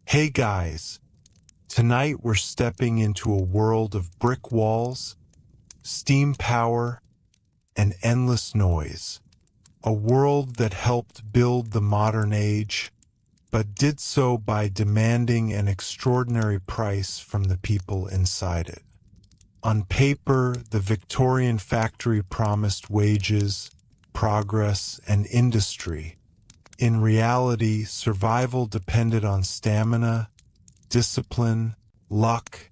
Hey guys, tonight we're stepping into a world of brick walls, steam power, and endless noise. A world that helped build the modern age, but did so by demanding an extraordinary price from the people inside it. On paper, the Victorian factory promised wages, progress, and industry. In reality, survival depended on stamina, discipline, luck,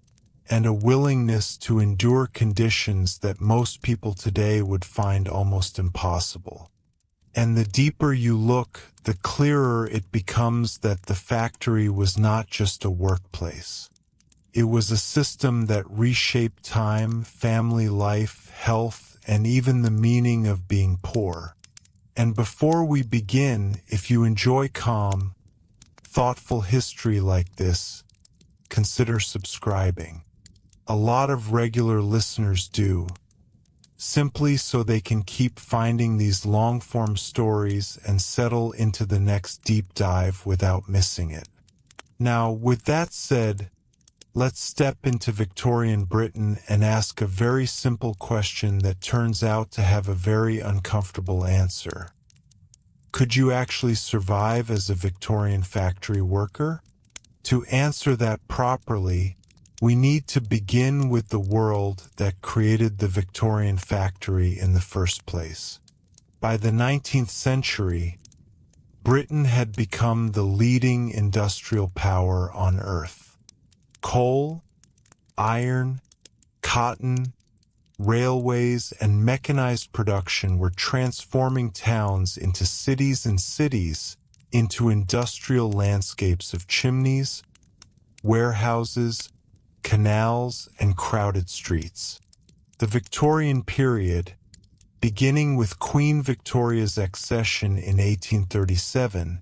and a willingness to endure conditions that most people today would find almost impossible. And the deeper you look, the clearer it becomes that the factory was not just a workplace. It was a system that reshaped time, family life, health, and even the meaning of being poor. And before we begin, if you enjoy calm, thoughtful history like this, consider subscribing. A lot of regular listeners do, simply so they can keep finding these long-form stories and settle into the next deep dive without missing it. Now, with that said, let's step into Victorian Britain and ask a very simple question that turns out to have a very uncomfortable answer. Could you actually survive as a Victorian factory worker? To answer that properly, we need to begin with the world that created the Victorian factory in the first place. By the 19th century, Britain had become the leading industrial power on Earth. Coal, iron, cotton, railways, and mechanized production were transforming towns into cities and cities into industrial landscapes of chimneys, warehouses, canals, and crowded streets. The Victorian period, beginning with Queen Victoria's accession in 1837,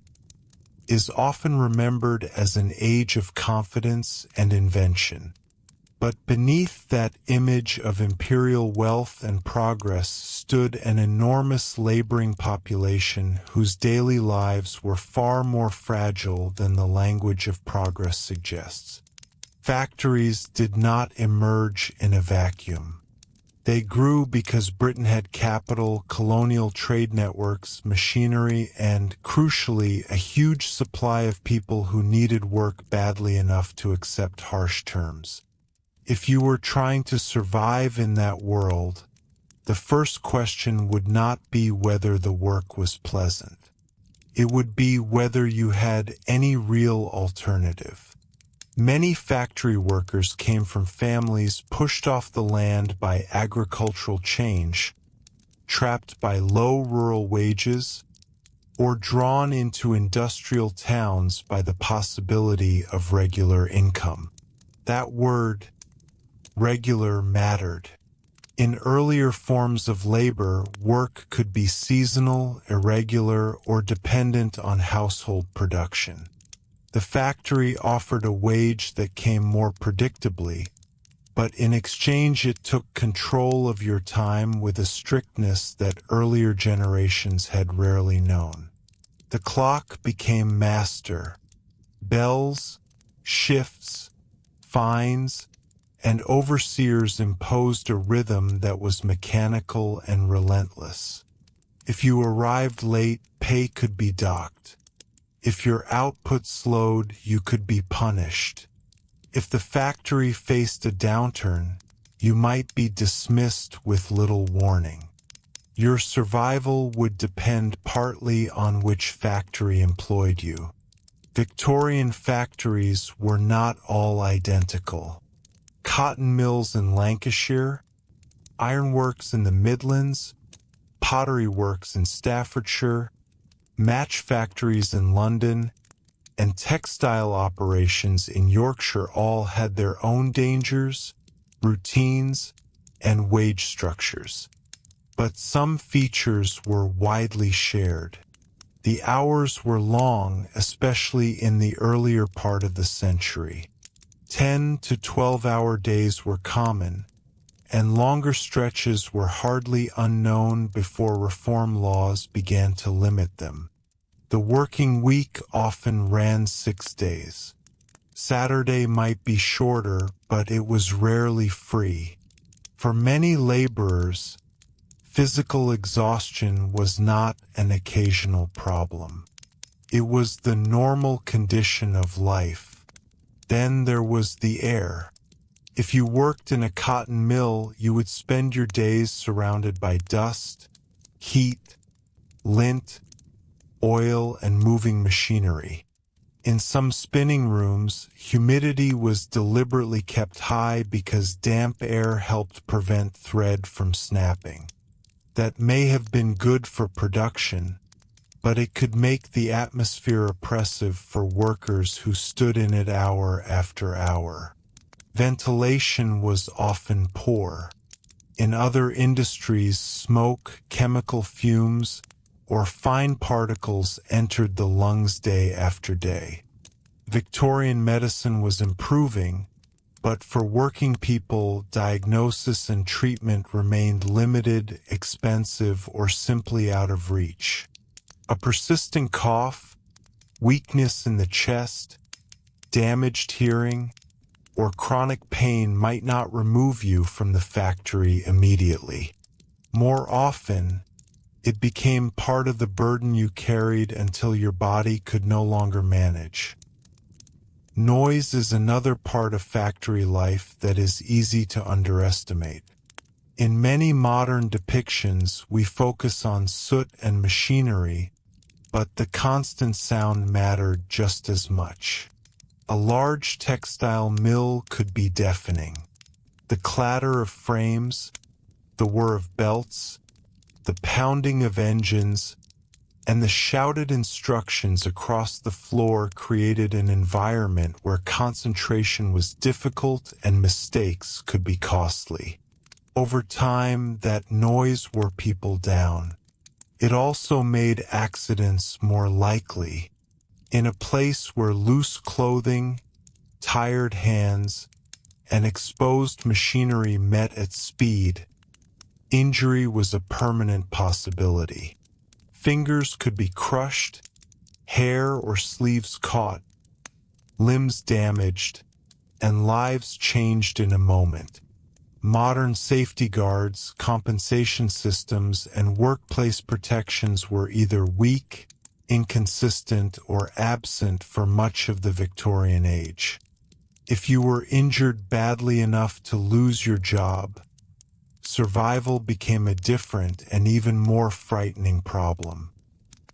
is often remembered as an age of confidence and invention. But beneath that image of imperial wealth and progress stood an enormous laboring population whose daily lives were far more fragile than the language of progress suggests. Factories did not emerge in a vacuum. They grew because Britain had capital, colonial trade networks, machinery, and, crucially, a huge supply of people who needed work badly enough to accept harsh terms. If you were trying to survive in that world, the first question would not be whether the work was pleasant. It would be whether you had any real alternative. Many factory workers came from families pushed off the land by agricultural change, trapped by low rural wages, or drawn into industrial towns by the possibility of regular income. That word, regular, mattered. In earlier forms of labor, work could be seasonal, irregular, or dependent on household production. The factory offered a wage that came more predictably, but in exchange it took control of your time with a strictness that earlier generations had rarely known. The clock became master. Bells, shifts, fines, and overseers imposed a rhythm that was mechanical and relentless. If you arrived late, pay could be docked. If your output slowed, you could be punished. If the factory faced a downturn, you might be dismissed with little warning. Your survival would depend partly on which factory employed you. Victorian factories were not all identical. Cotton mills in Lancashire, ironworks in the Midlands, pottery works in Staffordshire, match factories in London, and textile operations in Yorkshire all had their own dangers, routines, and wage structures. But some features were widely shared. The hours were long, especially in the earlier part of the century. 10 to 12-hour days were common, and longer stretches were hardly unknown before reform laws began to limit them. The working week often ran 6 days. Saturday might be shorter, but it was rarely free. For many laborers, physical exhaustion was not an occasional problem. It was the normal condition of life. Then there was the air. If you worked in a cotton mill, you would spend your days surrounded by dust, heat, lint, oil, and moving machinery. In some spinning rooms, humidity was deliberately kept high because damp air helped prevent thread from snapping. That may have been good for production, but it could make the atmosphere oppressive for workers who stood in it hour after hour. Ventilation was often poor. In other industries, smoke, chemical fumes, or fine particles entered the lungs day after day. Victorian medicine was improving, but for working people, diagnosis and treatment remained limited, expensive, or simply out of reach. A persistent cough, weakness in the chest, damaged hearing, or chronic pain might not remove you from the factory immediately. More often, it became part of the burden you carried until your body could no longer manage. Noise is another part of factory life that is easy to underestimate. In many modern depictions, we focus on soot and machinery, but the constant sound mattered just as much. A large textile mill could be deafening. The clatter of frames, the whir of belts, the pounding of engines, and the shouted instructions across the floor created an environment where concentration was difficult and mistakes could be costly. Over time, that noise wore people down. It also made accidents more likely. In a place where loose clothing, tired hands, and exposed machinery met at speed, injury was a permanent possibility. Fingers could be crushed, hair or sleeves caught, limbs damaged, and lives changed in a moment. Modern safety guards, compensation systems, and workplace protections were either weak, inconsistent, or absent for much of the Victorian age. If you were injured badly enough to lose your job, survival became a different and even more frightening problem.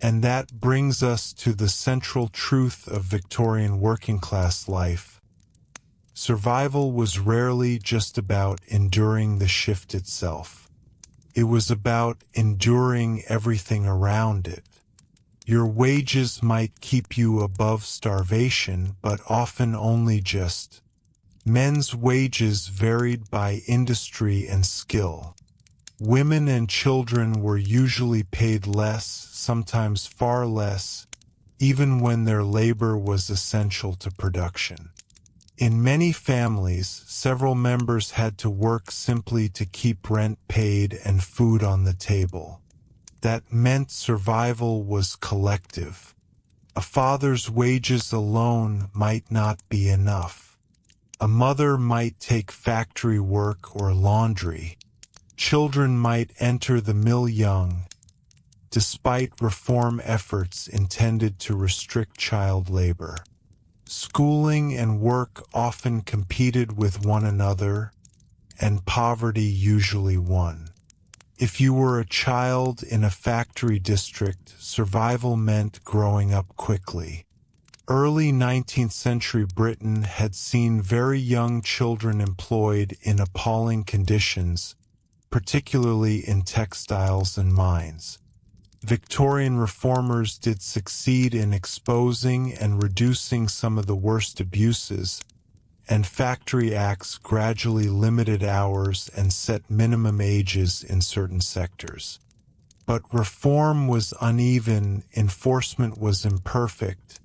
And that brings us to the central truth of Victorian working-class life. Survival was rarely just about enduring the shift itself. It was about enduring everything around it. Your wages might keep you above starvation, but often only just. Men's wages varied by industry and skill. Women and children were usually paid less, sometimes far less, even when their labor was essential to production. In many families, several members had to work simply to keep rent paid and food on the table. That meant survival was collective. A father's wages alone might not be enough. A mother might take factory work or laundry. Children might enter the mill young, despite reform efforts intended to restrict child labor. Schooling and work often competed with one another, and poverty usually won. If you were a child in a factory district, survival meant growing up quickly. Early 19th century Britain had seen very young children employed in appalling conditions, particularly in textiles and mines. Victorian reformers did succeed in exposing and reducing some of the worst abuses, and factory acts gradually limited hours and set minimum ages in certain sectors. But reform was uneven, enforcement was imperfect,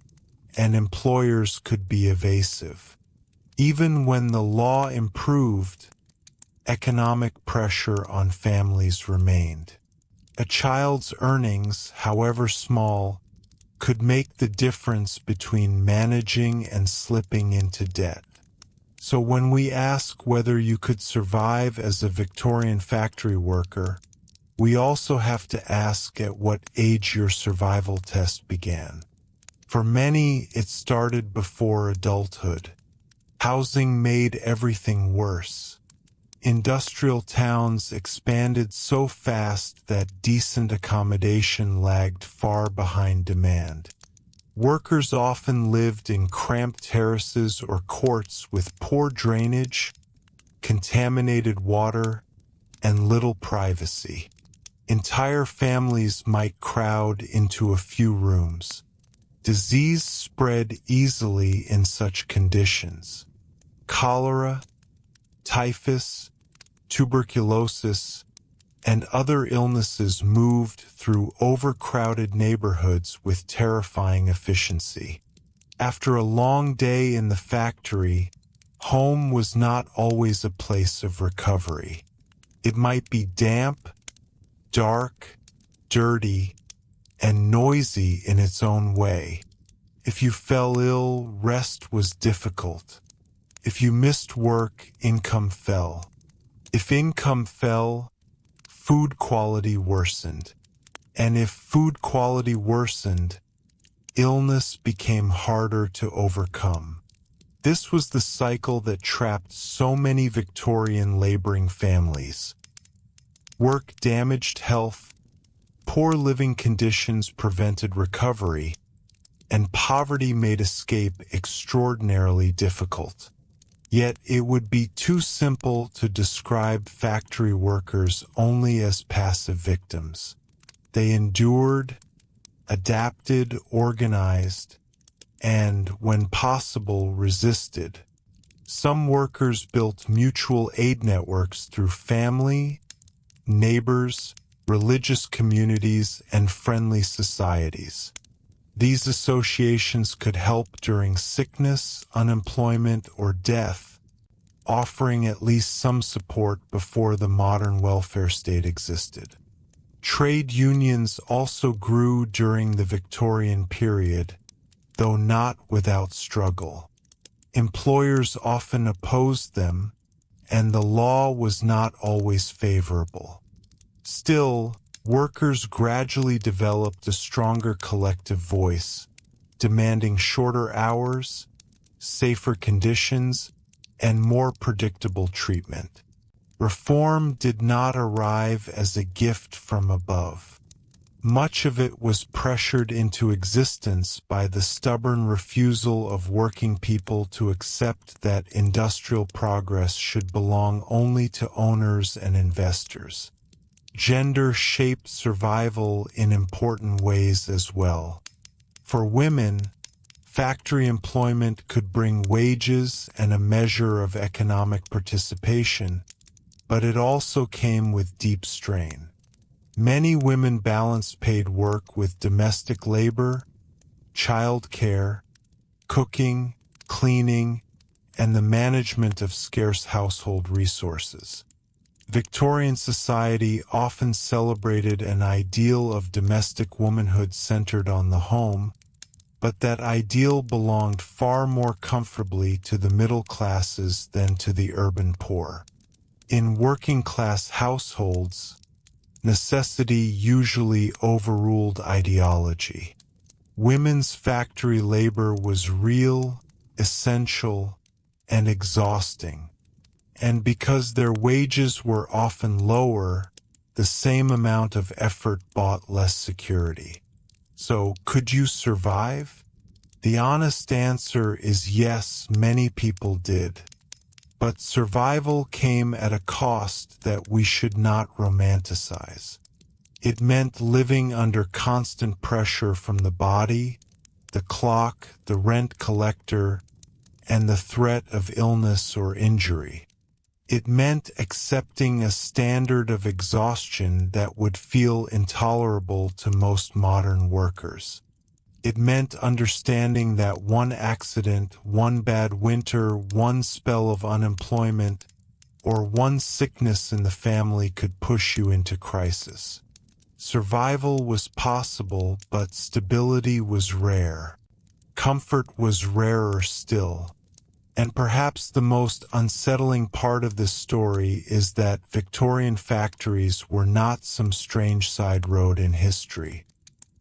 and employers could be evasive. Even when the law improved, economic pressure on families remained. A child's earnings, however small, could make the difference between managing and slipping into debt. So when we ask whether you could survive as a Victorian factory worker, we also have to ask at what age your survival test began. For many, it started before adulthood. Housing made everything worse. Industrial towns expanded so fast that decent accommodation lagged far behind demand. Workers often lived in cramped terraces or courts with poor drainage, contaminated water, and little privacy. Entire families might crowd into a few rooms. Disease spread easily in such conditions. Cholera, typhus, tuberculosis, and other illnesses moved through overcrowded neighborhoods with terrifying efficiency. After a long day in the factory, home was not always a place of recovery. It might be damp, dark, dirty, and noisy in its own way. If you fell ill, rest was difficult. If you missed work, income fell. If income fell, food quality worsened. And if food quality worsened, illness became harder to overcome. This was the cycle that trapped so many Victorian laboring families. Work damaged health, poor living conditions prevented recovery, and poverty made escape extraordinarily difficult. Yet it would be too simple to describe factory workers only as passive victims. They endured, adapted, organized, and, when possible, resisted. Some workers built mutual aid networks through family, neighbors, religious communities, and friendly societies. These associations could help during sickness, unemployment, or death, offering at least some support before the modern welfare state existed. Trade unions also grew during the Victorian period, though not without struggle. Employers often opposed them, and the law was not always favorable. Still, workers gradually developed a stronger collective voice, demanding shorter hours, safer conditions, and more predictable treatment. Reform did not arrive as a gift from above. Much of it was pressured into existence by the stubborn refusal of working people to accept that industrial progress should belong only to owners and investors. Gender shaped survival in important ways as well. For women, factory employment could bring wages and a measure of economic participation, but it also came with deep strain. Many women balanced paid work with domestic labor, child care, cooking, cleaning, and the management of scarce household resources. Victorian society often celebrated an ideal of domestic womanhood centered on the home, but that ideal belonged far more comfortably to the middle classes than to the urban poor. In working-class households, necessity usually overruled ideology. Women's factory labor was real, essential, and exhausting. And because their wages were often lower, the same amount of effort bought less security. So, could you survive? The honest answer is yes, many people did. But survival came at a cost that we should not romanticize. It meant living under constant pressure from the body, the clock, the rent collector, and the threat of illness or injury. It meant accepting a standard of exhaustion that would feel intolerable to most modern workers. It meant understanding that one accident, one bad winter, one spell of unemployment, or one sickness in the family could push you into crisis. Survival was possible, but stability was rare. Comfort was rarer still. And perhaps the most unsettling part of this story is that Victorian factories were not some strange side road in history.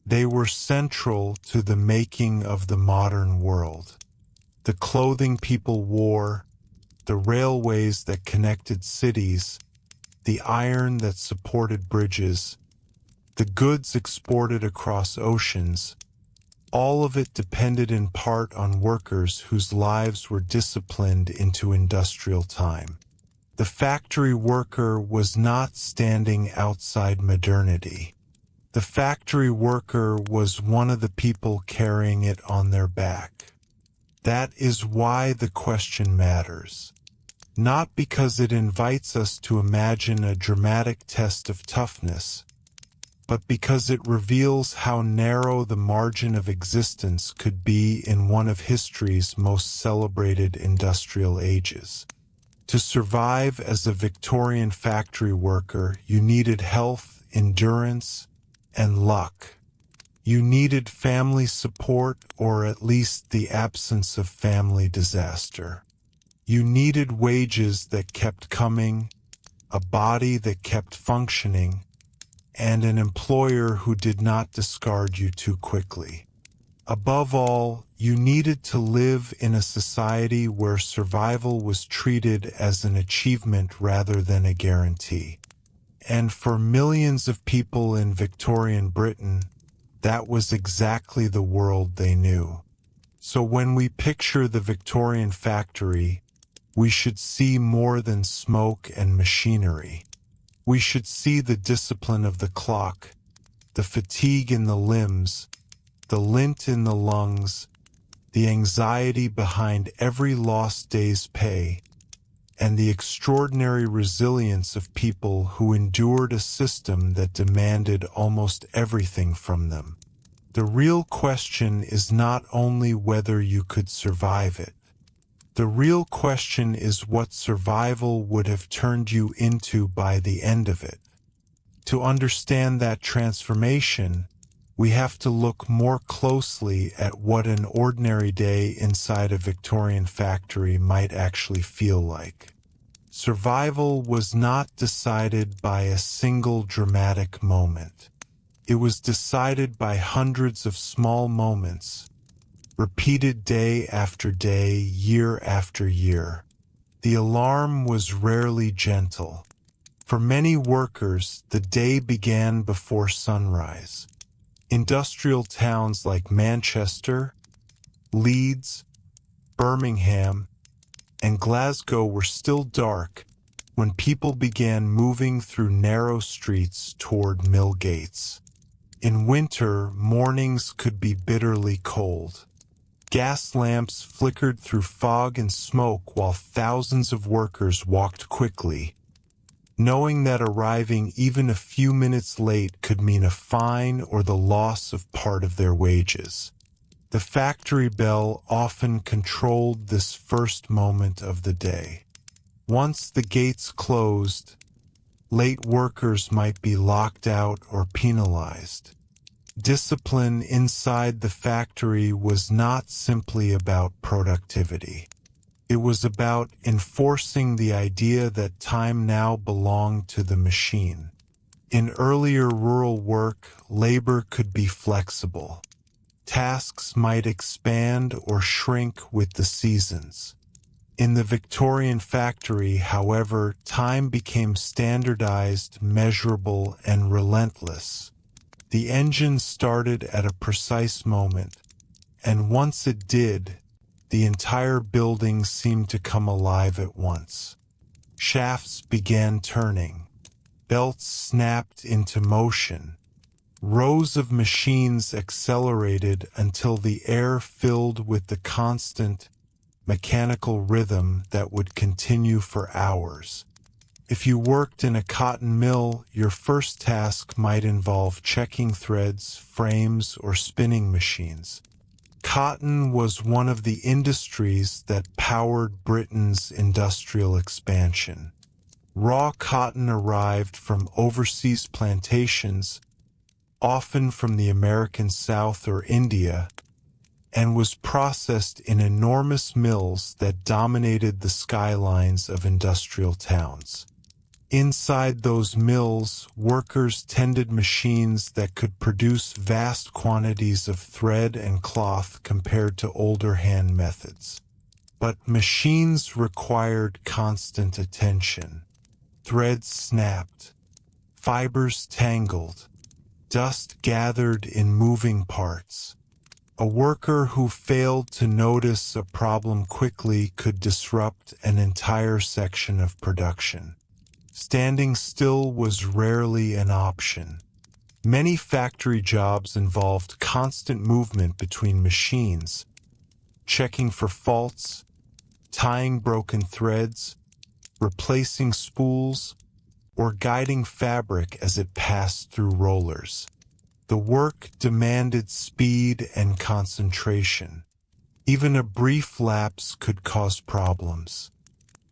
They were central to the making of the modern world. The clothing people wore, the railways that connected cities, the iron that supported bridges, the goods exported across oceans, all of it depended in part on workers whose lives were disciplined into industrial time. The factory worker was not standing outside modernity. The factory worker was one of the people carrying it on their back. That is why the question matters. Not because it invites us to imagine a dramatic test of toughness, but because it reveals how narrow the margin of existence could be in one of history's most celebrated industrial ages. To survive as a Victorian factory worker, you needed health, endurance, and luck. You needed family support, or at least the absence of family disaster. You needed wages that kept coming, a body that kept functioning, and an employer who did not discard you too quickly. Above all, you needed to live in a society where survival was treated as an achievement rather than a guarantee. And for millions of people in Victorian Britain, that was exactly the world they knew. So when we picture the Victorian factory, we should see more than smoke and machinery. We should see the discipline of the clock, the fatigue in the limbs, the lint in the lungs, the anxiety behind every lost day's pay, and the extraordinary resilience of people who endured a system that demanded almost everything from them. The real question is not only whether you could survive it. The real question is what survival would have turned you into by the end of it. To understand that transformation, we have to look more closely at what an ordinary day inside a Victorian factory might actually feel like. Survival was not decided by a single dramatic moment. It was decided by hundreds of small moments, repeated day after day, year after year. The alarm was rarely gentle. For many workers, the day began before sunrise. Industrial towns like Manchester, Leeds, Birmingham, and Glasgow were still dark when people began moving through narrow streets toward mill gates. In winter, mornings could be bitterly cold. Gas lamps flickered through fog and smoke while thousands of workers walked quickly, knowing that arriving even a few minutes late could mean a fine or the loss of part of their wages. The factory bell often controlled this first moment of the day. Once the gates closed, late workers might be locked out or penalized. Discipline inside the factory was not simply about productivity. It was about enforcing the idea that time now belonged to the machine. In earlier rural work, labor could be flexible. Tasks might expand or shrink with the seasons. In the Victorian factory, however, time became standardized, measurable, and relentless. The engine started at a precise moment, and once it did, the entire building seemed to come alive at once. Shafts began turning. Belts snapped into motion. Rows of machines accelerated until the air filled with the constant, mechanical rhythm that would continue for hours. If you worked in a cotton mill, your first task might involve checking threads, frames, or spinning machines. Cotton was one of the industries that powered Britain's industrial expansion. Raw cotton arrived from overseas plantations often from the American South or India, and was processed in enormous mills that dominated the skylines of industrial towns. Inside those mills, workers tended machines that could produce vast quantities of thread and cloth compared to older hand methods. But machines required constant attention. Threads snapped, fibers tangled, dust gathered in moving parts. A worker who failed to notice a problem quickly could disrupt an entire section of production. Standing still was rarely an option. Many factory jobs involved constant movement between machines, checking for faults, tying broken threads, replacing spools, or guiding fabric as it passed through rollers. The work demanded speed and concentration. Even a brief lapse could cause problems.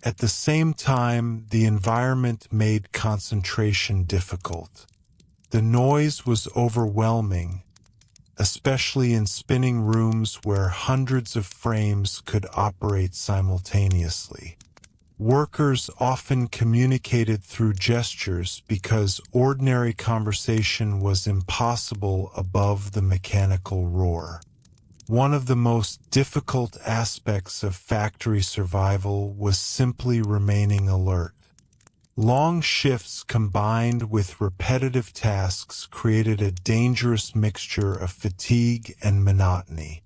At the same time, the environment made concentration difficult. The noise was overwhelming, especially in spinning rooms where hundreds of frames could operate simultaneously. Workers often communicated through gestures because ordinary conversation was impossible above the mechanical roar. One of the most difficult aspects of factory survival was simply remaining alert. Long shifts combined with repetitive tasks created a dangerous mixture of fatigue and monotony.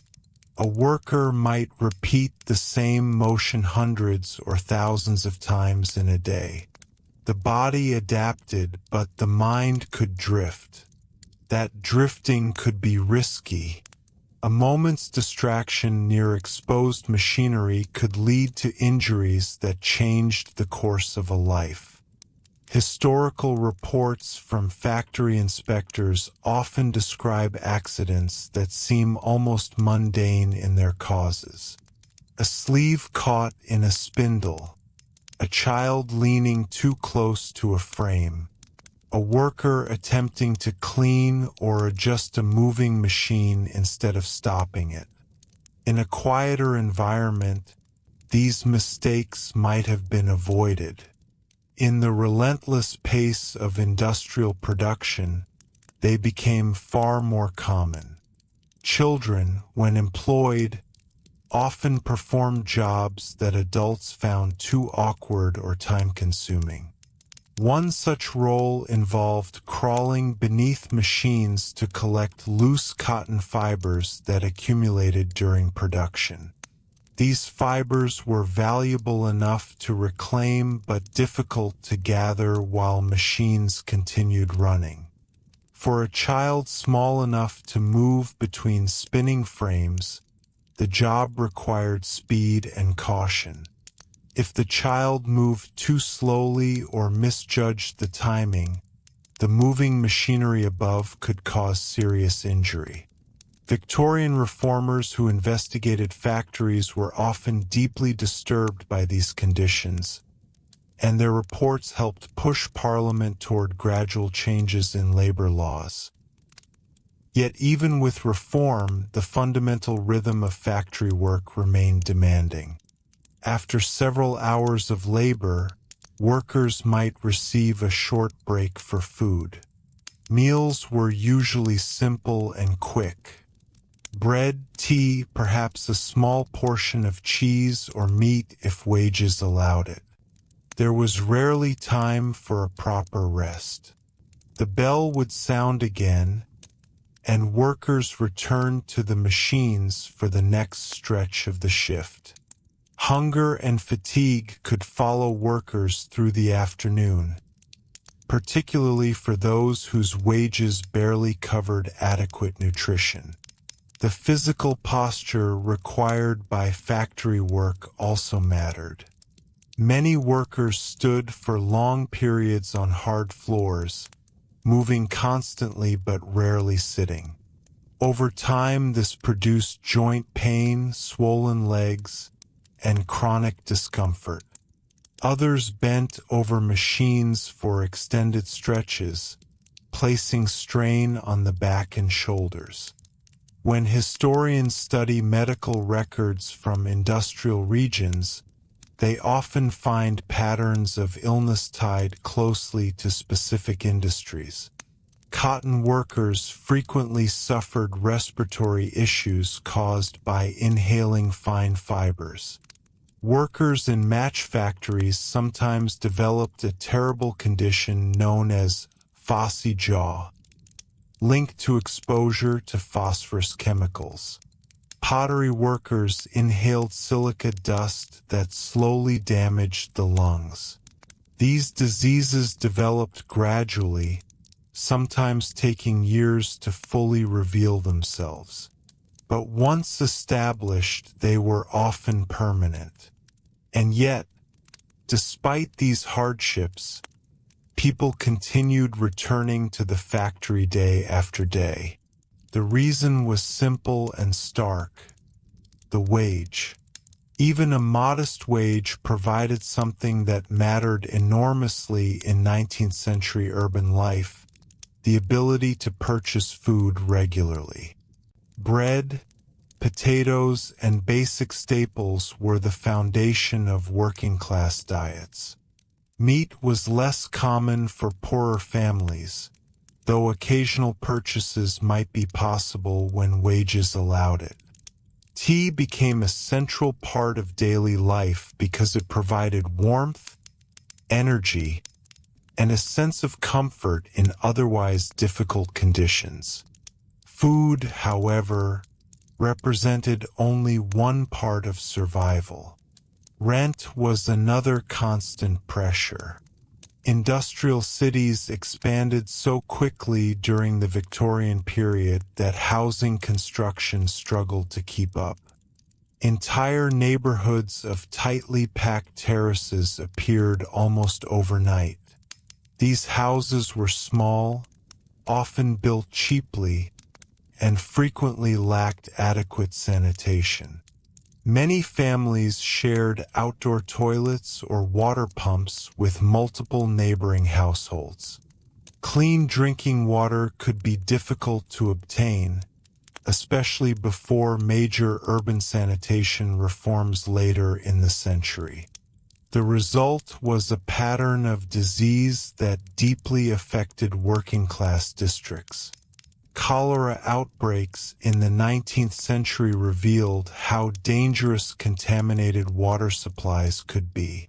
A worker might repeat the same motion hundreds or thousands of times in a day. The body adapted, but the mind could drift. That drifting could be risky. A moment's distraction near exposed machinery could lead to injuries that changed the course of a life. Historical reports from factory inspectors often describe accidents that seem almost mundane in their causes. A sleeve caught in a spindle, a child leaning too close to a frame, a worker attempting to clean or adjust a moving machine instead of stopping it. In a quieter environment, these mistakes might have been avoided. In the relentless pace of industrial production, they became far more common. Children, when employed, often performed jobs that adults found too awkward or time-consuming. One such role involved crawling beneath machines to collect loose cotton fibers that accumulated during production. These fibers were valuable enough to reclaim but difficult to gather while machines continued running. For a child small enough to move between spinning frames, the job required speed and caution. If the child moved too slowly or misjudged the timing, the moving machinery above could cause serious injury. Victorian reformers who investigated factories were often deeply disturbed by these conditions, and their reports helped push Parliament toward gradual changes in labor laws. Yet even with reform, the fundamental rhythm of factory work remained demanding. After several hours of labor, workers might receive a short break for food. Meals were usually simple and quick. Bread, tea, perhaps a small portion of cheese or meat if wages allowed it. There was rarely time for a proper rest. The bell would sound again, and workers returned to the machines for the next stretch of the shift. Hunger and fatigue could follow workers through the afternoon, particularly for those whose wages barely covered adequate nutrition. The physical posture required by factory work also mattered. Many workers stood for long periods on hard floors, moving constantly but rarely sitting. Over time, this produced joint pain, swollen legs, and chronic discomfort. Others bent over machines for extended stretches, placing strain on the back and shoulders. When historians study medical records from industrial regions, they often find patterns of illness tied closely to specific industries. Cotton workers frequently suffered respiratory issues caused by inhaling fine fibers. Workers in match factories sometimes developed a terrible condition known as phossy jaw, linked to exposure to phosphorus chemicals. Pottery workers inhaled silica dust that slowly damaged the lungs. These diseases developed gradually, sometimes taking years to fully reveal themselves. But once established, they were often permanent. And yet, despite these hardships, people continued returning to the factory day after day. The reason was simple and stark: the wage. Even a modest wage provided something that mattered enormously in 19th century urban life: the ability to purchase food regularly. Bread, potatoes, and basic staples were the foundation of working-class diets. Meat was less common for poorer families, though occasional purchases might be possible when wages allowed it. Tea became a central part of daily life because it provided warmth, energy, and a sense of comfort in otherwise difficult conditions. Food, however, represented only one part of survival. Rent was another constant pressure. Industrial cities expanded so quickly during the Victorian period that housing construction struggled to keep up. Entire neighborhoods of tightly packed terraces appeared almost overnight. These houses were small, often built cheaply, and frequently lacked adequate sanitation. Many families shared outdoor toilets or water pumps with multiple neighboring households. Clean drinking water could be difficult to obtain, especially before major urban sanitation reforms later in the century. The result was a pattern of disease that deeply affected working-class districts. Cholera outbreaks in the 19th century revealed how dangerous contaminated water supplies could be.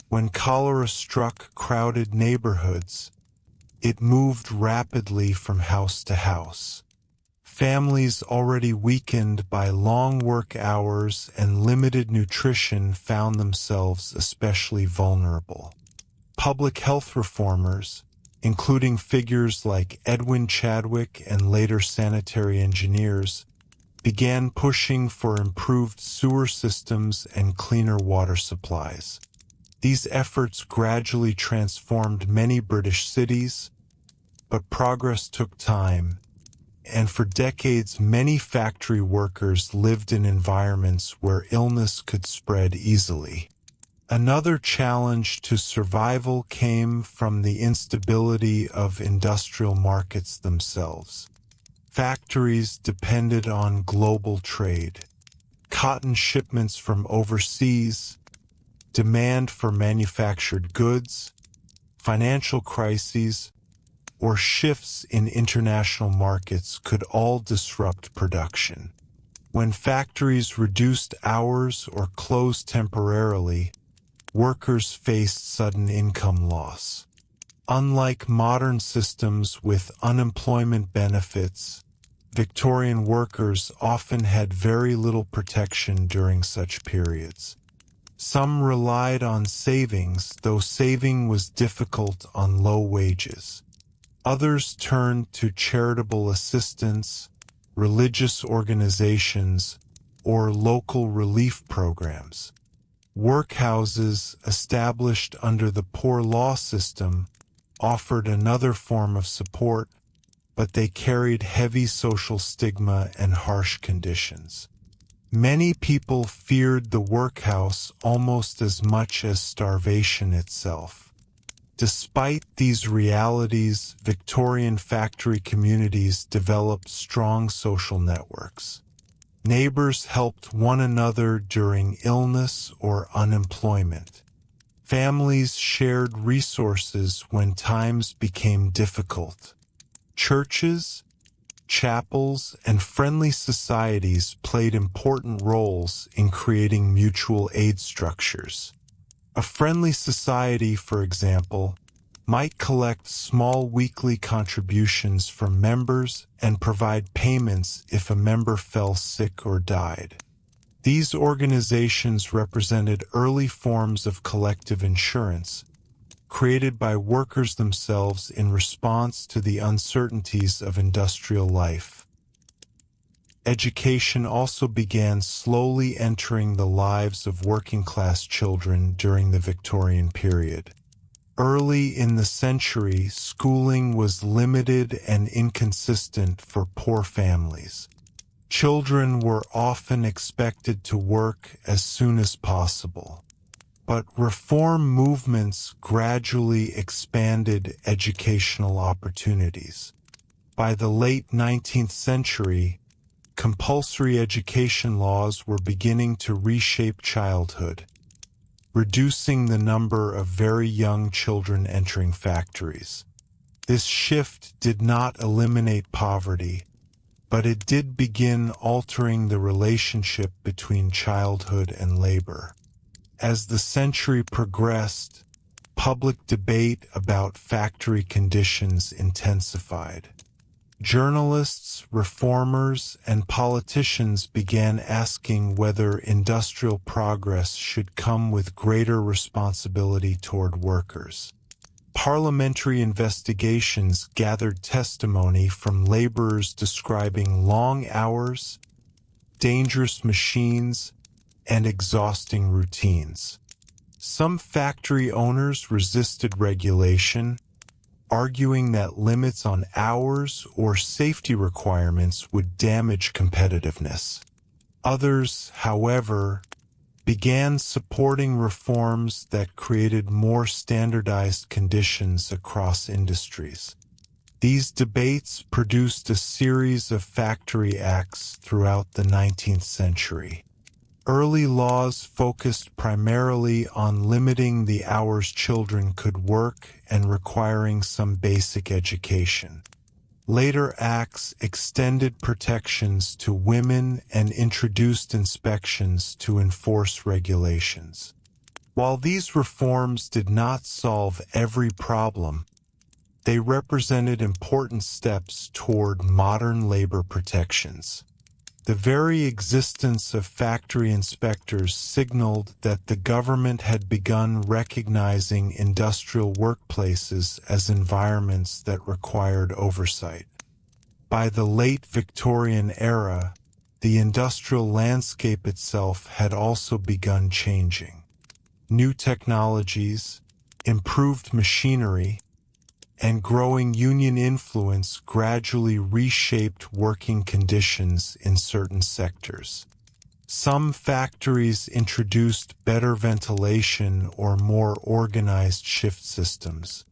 When cholera struck crowded neighborhoods, it moved rapidly from house to house. Families already weakened by long work hours and limited nutrition found themselves especially vulnerable. Public health reformers, including figures like Edwin Chadwick and later sanitary engineers, began pushing for improved sewer systems and cleaner water supplies. These efforts gradually transformed many British cities, but progress took time, and for decades many factory workers lived in environments where illness could spread easily. Another challenge to survival came from the instability of industrial markets themselves. Factories depended on global trade. Cotton shipments from overseas, demand for manufactured goods, financial crises, or shifts in international markets could all disrupt production. When factories reduced hours or closed temporarily, workers faced sudden income loss. Unlike modern systems with unemployment benefits, Victorian workers often had very little protection during such periods. Some relied on savings, though saving was difficult on low wages. Others turned to charitable assistance, religious organizations, or local relief programs. Workhouses, established under the poor law system, offered another form of support, but they carried heavy social stigma and harsh conditions. Many people feared the workhouse almost as much as starvation itself. Despite these realities, Victorian factory communities developed strong social networks. Neighbors helped one another during illness or unemployment. Families shared resources when times became difficult. Churches, chapels, and friendly societies played important roles in creating mutual aid structures. A friendly society, for example, might collect small weekly contributions from members and provide payments if a member fell sick or died. These organizations represented early forms of collective insurance, created by workers themselves in response to the uncertainties of industrial life. Education also began slowly entering the lives of working-class children during the Victorian period. Early in the century, schooling was limited and inconsistent for poor families. Children were often expected to work as soon as possible. But reform movements gradually expanded educational opportunities. By the late 19th century, compulsory education laws were beginning to reshape childhood, reducing the number of very young children entering factories. This shift did not eliminate poverty, but it did begin altering the relationship between childhood and labor. As the century progressed, public debate about factory conditions intensified. Journalists, reformers, and politicians began asking whether industrial progress should come with greater responsibility toward workers. Parliamentary investigations gathered testimony from laborers describing long hours, dangerous machines, and exhausting routines. Some factory owners resisted regulation, arguing that limits on hours or safety requirements would damage competitiveness. Others, however, began supporting reforms that created more standardized conditions across industries. These debates produced a series of factory acts throughout the 19th century. Early laws focused primarily on limiting the hours children could work and requiring some basic education. Later acts extended protections to women and introduced inspections to enforce regulations. While these reforms did not solve every problem, they represented important steps toward modern labor protections. The very existence of factory inspectors signaled that the government had begun recognizing industrial workplaces as environments that required oversight. By the late Victorian era, the industrial landscape itself had also begun changing. New technologies, improved machinery, and growing union influence gradually reshaped working conditions in certain sectors. Some factories introduced better ventilation or more organized shift systems.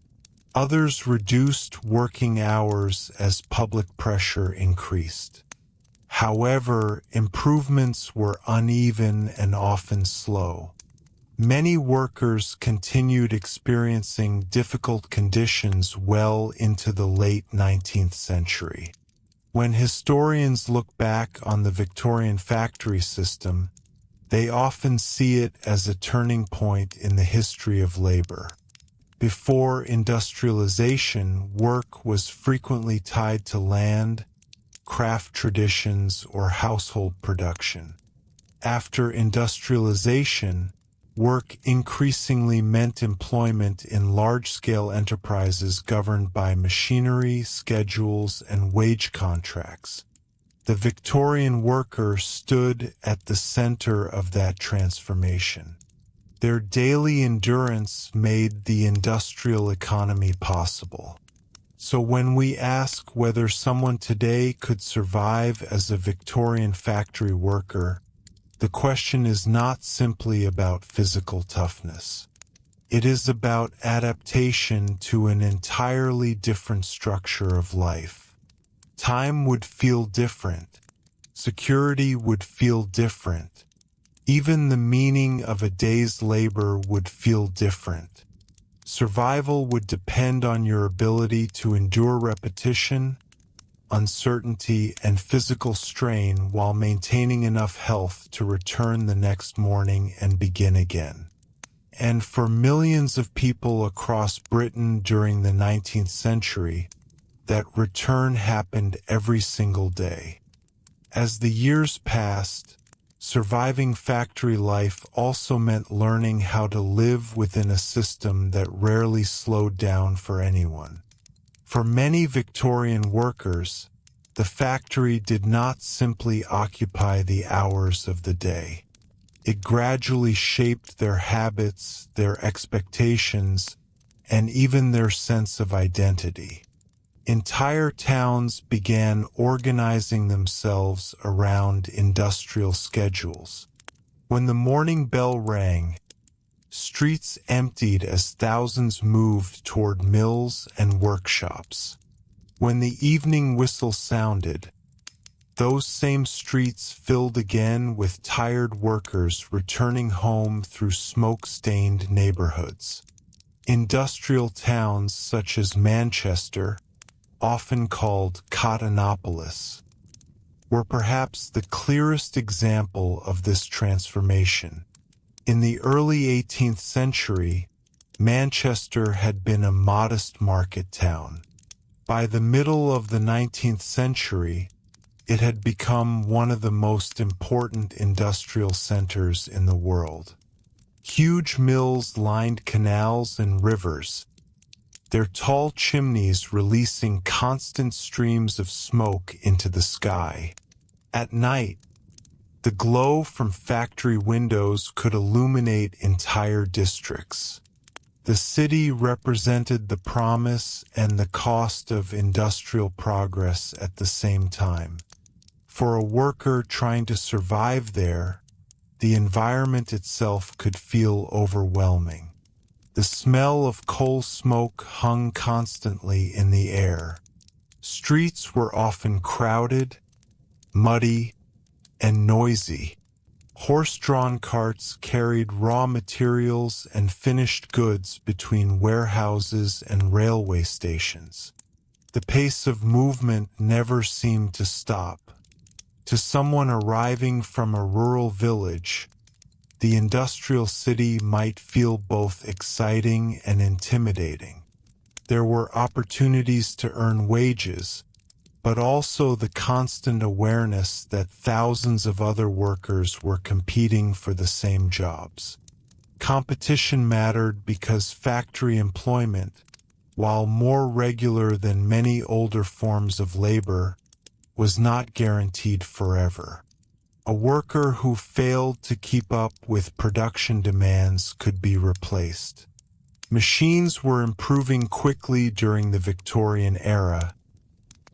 Others reduced working hours as public pressure increased. However, improvements were uneven and often slow. Many workers continued experiencing difficult conditions well into the late 19th century. When historians look back on the Victorian factory system, they often see it as a turning point in the history of labor. Before industrialization, work was frequently tied to land, craft traditions, or household production. After industrialization, work increasingly meant employment in large-scale enterprises governed by machinery, schedules, and wage contracts. The Victorian worker stood at the center of that transformation. Their daily endurance made the industrial economy possible. So when we ask whether someone today could survive as a Victorian factory worker, the question is not simply about physical toughness. It is about adaptation to an entirely different structure of life. Time would feel different. Security would feel different. Even the meaning of a day's labor would feel different. Survival would depend on your ability to endure repetition, uncertainty, and physical strain while maintaining enough health to return the next morning and begin again. And for millions of people across Britain during the 19th century, that return happened every single day. As the years passed, surviving factory life also meant learning how to live within a system that rarely slowed down for anyone. For many Victorian workers, the factory did not simply occupy the hours of the day. It gradually shaped their habits, their expectations, and even their sense of identity. Entire towns began organizing themselves around industrial schedules. When the morning bell rang, streets emptied as thousands moved toward mills and workshops. When the evening whistle sounded, those same streets filled again with tired workers returning home through smoke-stained neighborhoods. Industrial towns such as Manchester, often called Cottonopolis, were perhaps the clearest example of this transformation. In the early 18th century, Manchester had been a modest market town. By the middle of the 19th century, it had become one of the most important industrial centers in the world. Huge mills lined canals and rivers, their tall chimneys releasing constant streams of smoke into the sky. At night, the glow from factory windows could illuminate entire districts. The city represented the promise and the cost of industrial progress at the same time. For a worker trying to survive there, the environment itself could feel overwhelming. The smell of coal smoke hung constantly in the air. Streets were often crowded, muddy, and noisy. Horse-drawn carts carried raw materials and finished goods between warehouses and railway stations. The pace of movement never seemed to stop. To someone arriving from a rural village, the industrial city might feel both exciting and intimidating. There were opportunities to earn wages, but also the constant awareness that thousands of other workers were competing for the same jobs. Competition mattered because factory employment, while more regular than many older forms of labor, was not guaranteed forever. A worker who failed to keep up with production demands could be replaced. Machines were improving quickly during the Victorian era,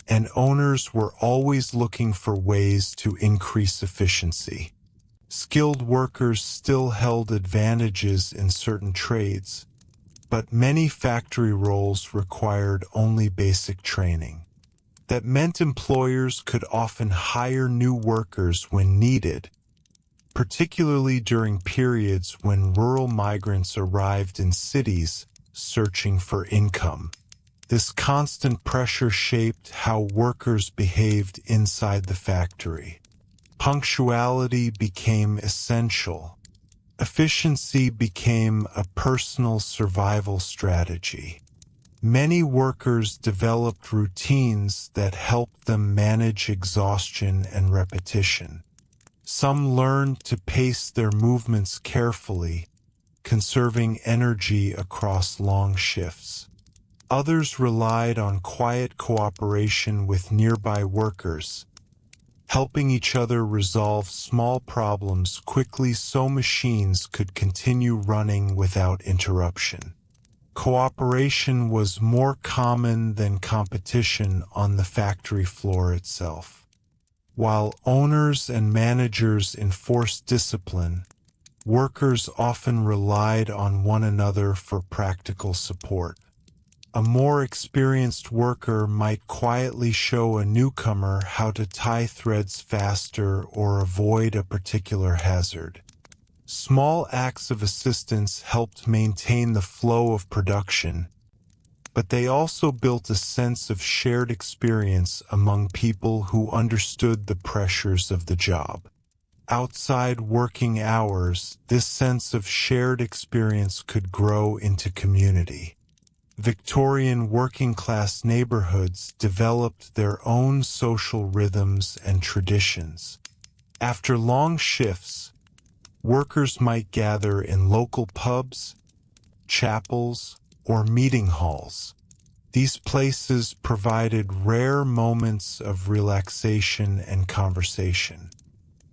and owners were always looking for ways to increase efficiency. Skilled workers still held advantages in certain trades, but many factory roles required only basic training. That meant employers could often hire new workers when needed, particularly during periods when rural migrants arrived in cities searching for income. This constant pressure shaped how workers behaved inside the factory. Punctuality became essential. Efficiency became a personal survival strategy. Many workers developed routines that helped them manage exhaustion and repetition. Some learned to pace their movements carefully, conserving energy across long shifts. Others relied on quiet cooperation with nearby workers, helping each other resolve small problems quickly so machines could continue running without interruption. Cooperation was more common than competition on the factory floor itself. While owners and managers enforced discipline, workers often relied on one another for practical support. A more experienced worker might quietly show a newcomer how to tie threads faster or avoid a particular hazard. Small acts of assistance helped maintain the flow of production, but they also built a sense of shared experience among people who understood the pressures of the job. Outside working hours, this sense of shared experience could grow into community. Victorian working-class neighborhoods developed their own social rhythms and traditions. After long shifts, workers might gather in local pubs, chapels, or meeting halls. These places provided rare moments of relaxation and conversation.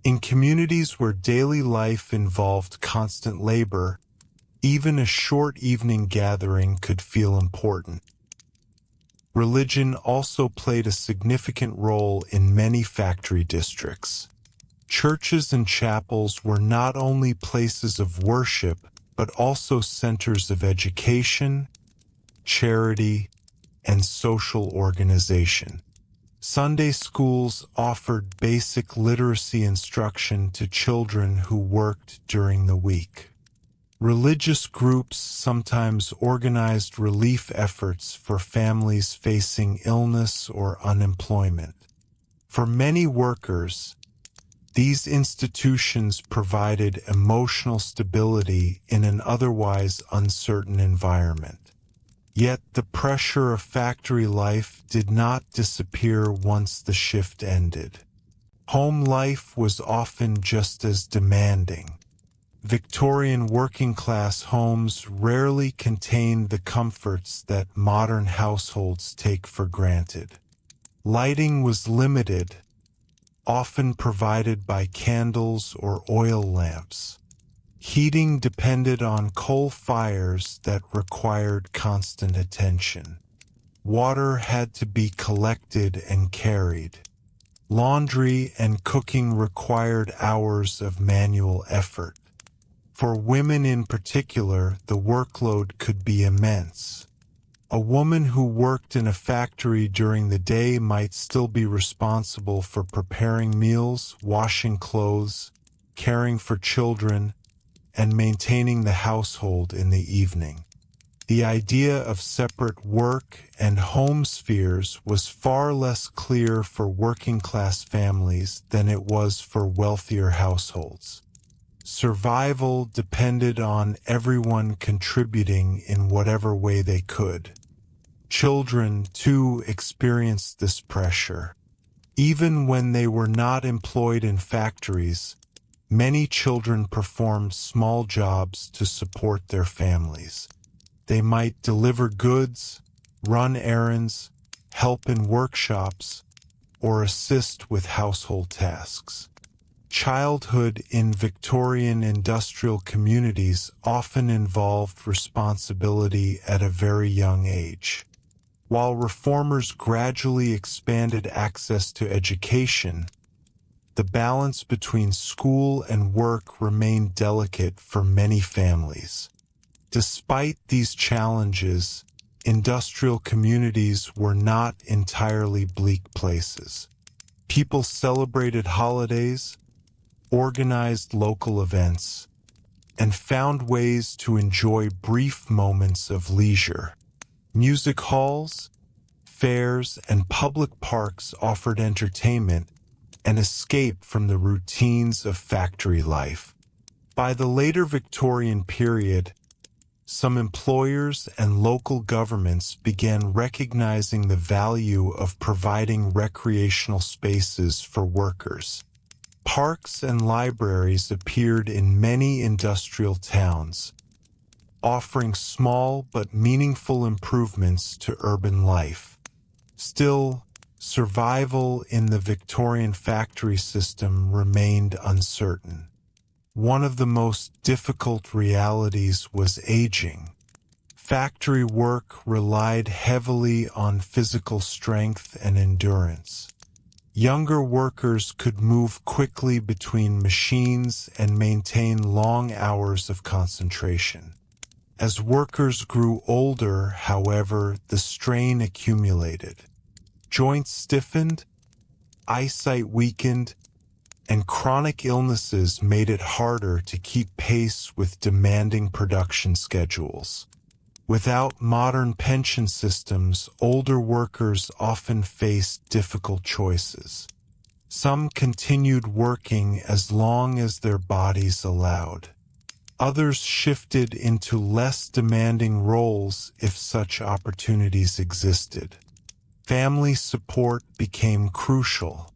In communities where daily life involved constant labor, even a short evening gathering could feel important. Religion also played a significant role in many factory districts. Churches and chapels were not only places of worship, but also centers of education, charity, and social organization. Sunday schools offered basic literacy instruction to children who worked during the week. Religious groups sometimes organized relief efforts for families facing illness or unemployment. For many workers, these institutions provided emotional stability in an otherwise uncertain environment. Yet the pressure of factory life did not disappear once the shift ended. Home life was often just as demanding. Victorian working-class homes rarely contained the comforts that modern households take for granted. Lighting was limited, often provided by candles or oil lamps. Heating depended on coal fires that required constant attention. Water had to be collected and carried. Laundry and cooking required hours of manual effort. For women in particular, the workload could be immense. A woman who worked in a factory during the day might still be responsible for preparing meals, washing clothes, caring for children, and maintaining the household in the evening. The idea of separate work and home spheres was far less clear for working-class families than it was for wealthier households. Survival depended on everyone contributing in whatever way they could. Children, too, experienced this pressure. Even when they were not employed in factories, many children performed small jobs to support their families. They might deliver goods, run errands, help in workshops, or assist with household tasks. Childhood in Victorian industrial communities often involved responsibility at a very young age. While reformers gradually expanded access to education, the balance between school and work remained delicate for many families. Despite these challenges, industrial communities were not entirely bleak places. People celebrated holidays, organized local events, and found ways to enjoy brief moments of leisure. Music halls, fairs, and public parks offered entertainment and escape from the routines of factory life. By the later Victorian period, some employers and local governments began recognizing the value of providing recreational spaces for workers. Parks and libraries appeared in many industrial towns, offering small but meaningful improvements to urban life. Still, survival in the Victorian factory system remained uncertain. One of the most difficult realities was aging. Factory work relied heavily on physical strength and endurance. Younger workers could move quickly between machines and maintain long hours of concentration. As workers grew older, however, the strain accumulated. Joints stiffened, eyesight weakened, and chronic illnesses made it harder to keep pace with demanding production schedules. Without modern pension systems, older workers often faced difficult choices. Some continued working as long as their bodies allowed. Others shifted into less demanding roles if such opportunities existed. Family support became crucial.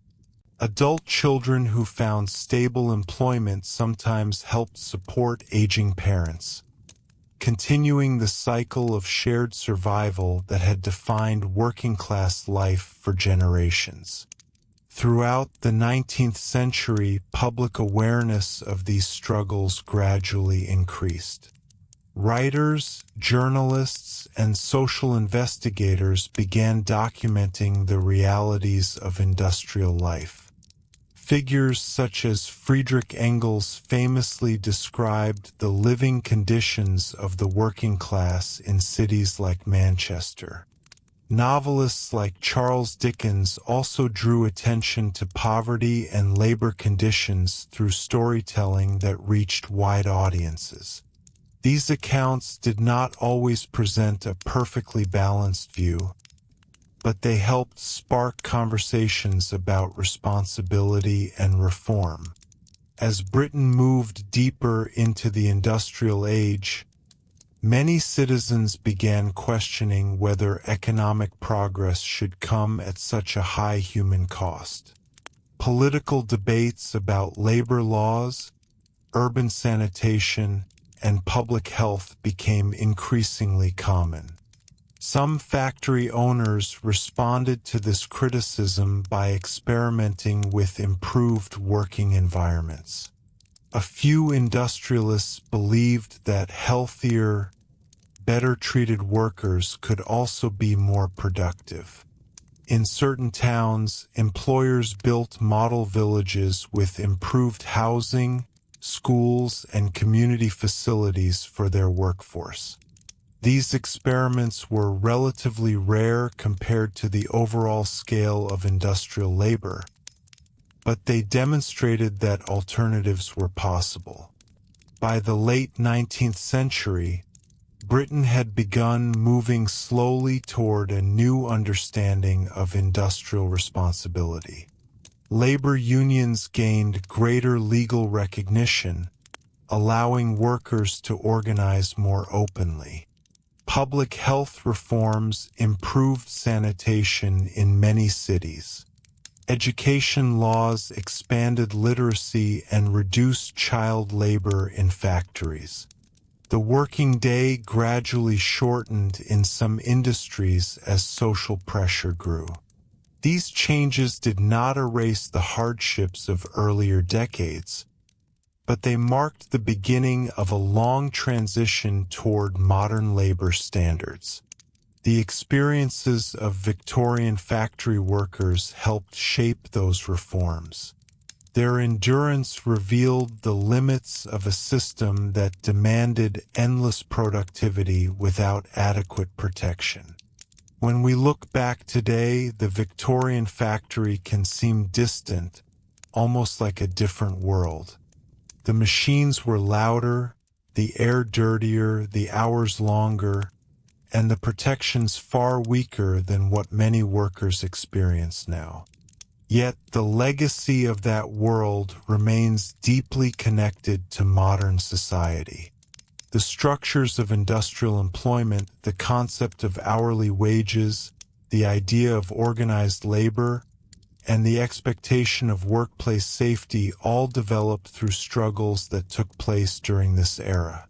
Adult children who found stable employment sometimes helped support aging parents, continuing the cycle of shared survival that had defined working-class life for generations. Throughout the 19th century, public awareness of these struggles gradually increased. Writers, journalists, and social investigators began documenting the realities of industrial life. Figures such as Friedrich Engels famously described the living conditions of the working class in cities like Manchester. Novelists like Charles Dickens also drew attention to poverty and labor conditions through storytelling that reached wide audiences. These accounts did not always present a perfectly balanced view, but they helped spark conversations about responsibility and reform. As Britain moved deeper into the industrial age, many citizens began questioning whether economic progress should come at such a high human cost. Political debates about labor laws, urban sanitation, and public health became increasingly common. Some factory owners responded to this criticism by experimenting with improved working environments. A few industrialists believed that healthier, better treated workers could also be more productive. In certain towns, employers built model villages with improved housing, schools, and community facilities for their workforce. These experiments were relatively rare compared to the overall scale of industrial labor, but they demonstrated that alternatives were possible. By the late 19th century, Britain had begun moving slowly toward a new understanding of industrial responsibility. Labor unions gained greater legal recognition, allowing workers to organize more openly. Public health reforms improved sanitation in many cities. Education laws expanded literacy and reduced child labor in factories. The working day gradually shortened in some industries as social pressure grew. These changes did not erase the hardships of earlier decades, but they marked the beginning of a long transition toward modern labor standards. The experiences of Victorian factory workers helped shape those reforms. Their endurance revealed the limits of a system that demanded endless productivity without adequate protection. When we look back today, the Victorian factory can seem distant, almost like a different world. The machines were louder, the air dirtier, the hours longer, and the protections far weaker than what many workers experience now. Yet the legacy of that world remains deeply connected to modern society. The structures of industrial employment, the concept of hourly wages, the idea of organized labor, and the expectation of workplace safety all developed through struggles that took place during this era.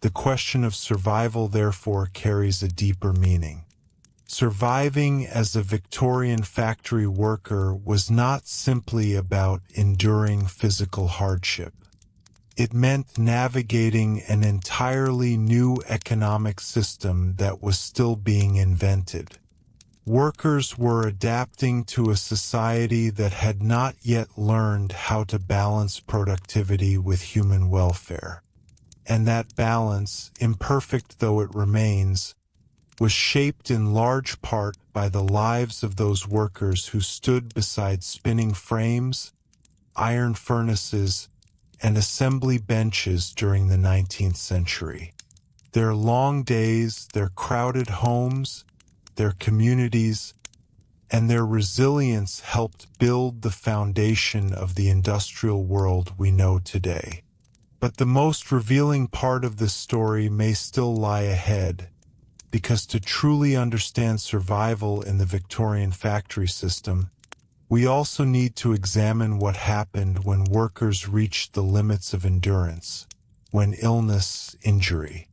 The question of survival, therefore, carries a deeper meaning. Surviving as a Victorian factory worker was not simply about enduring physical hardship. It meant navigating an entirely new economic system that was still being invented. Workers were adapting to a society that had not yet learned how to balance productivity with human welfare. And that balance, imperfect though it remains, was shaped in large part by the lives of those workers who stood beside spinning frames, iron furnaces, and assembly benches during the 19th century. Their long days, their crowded homes, their communities, and their resilience helped build the foundation of the industrial world we know today. But the most revealing part of this story may still lie ahead, because to truly understand survival in the Victorian factory system, we also need to examine what happened when workers reached the limits of endurance, when illness, injury.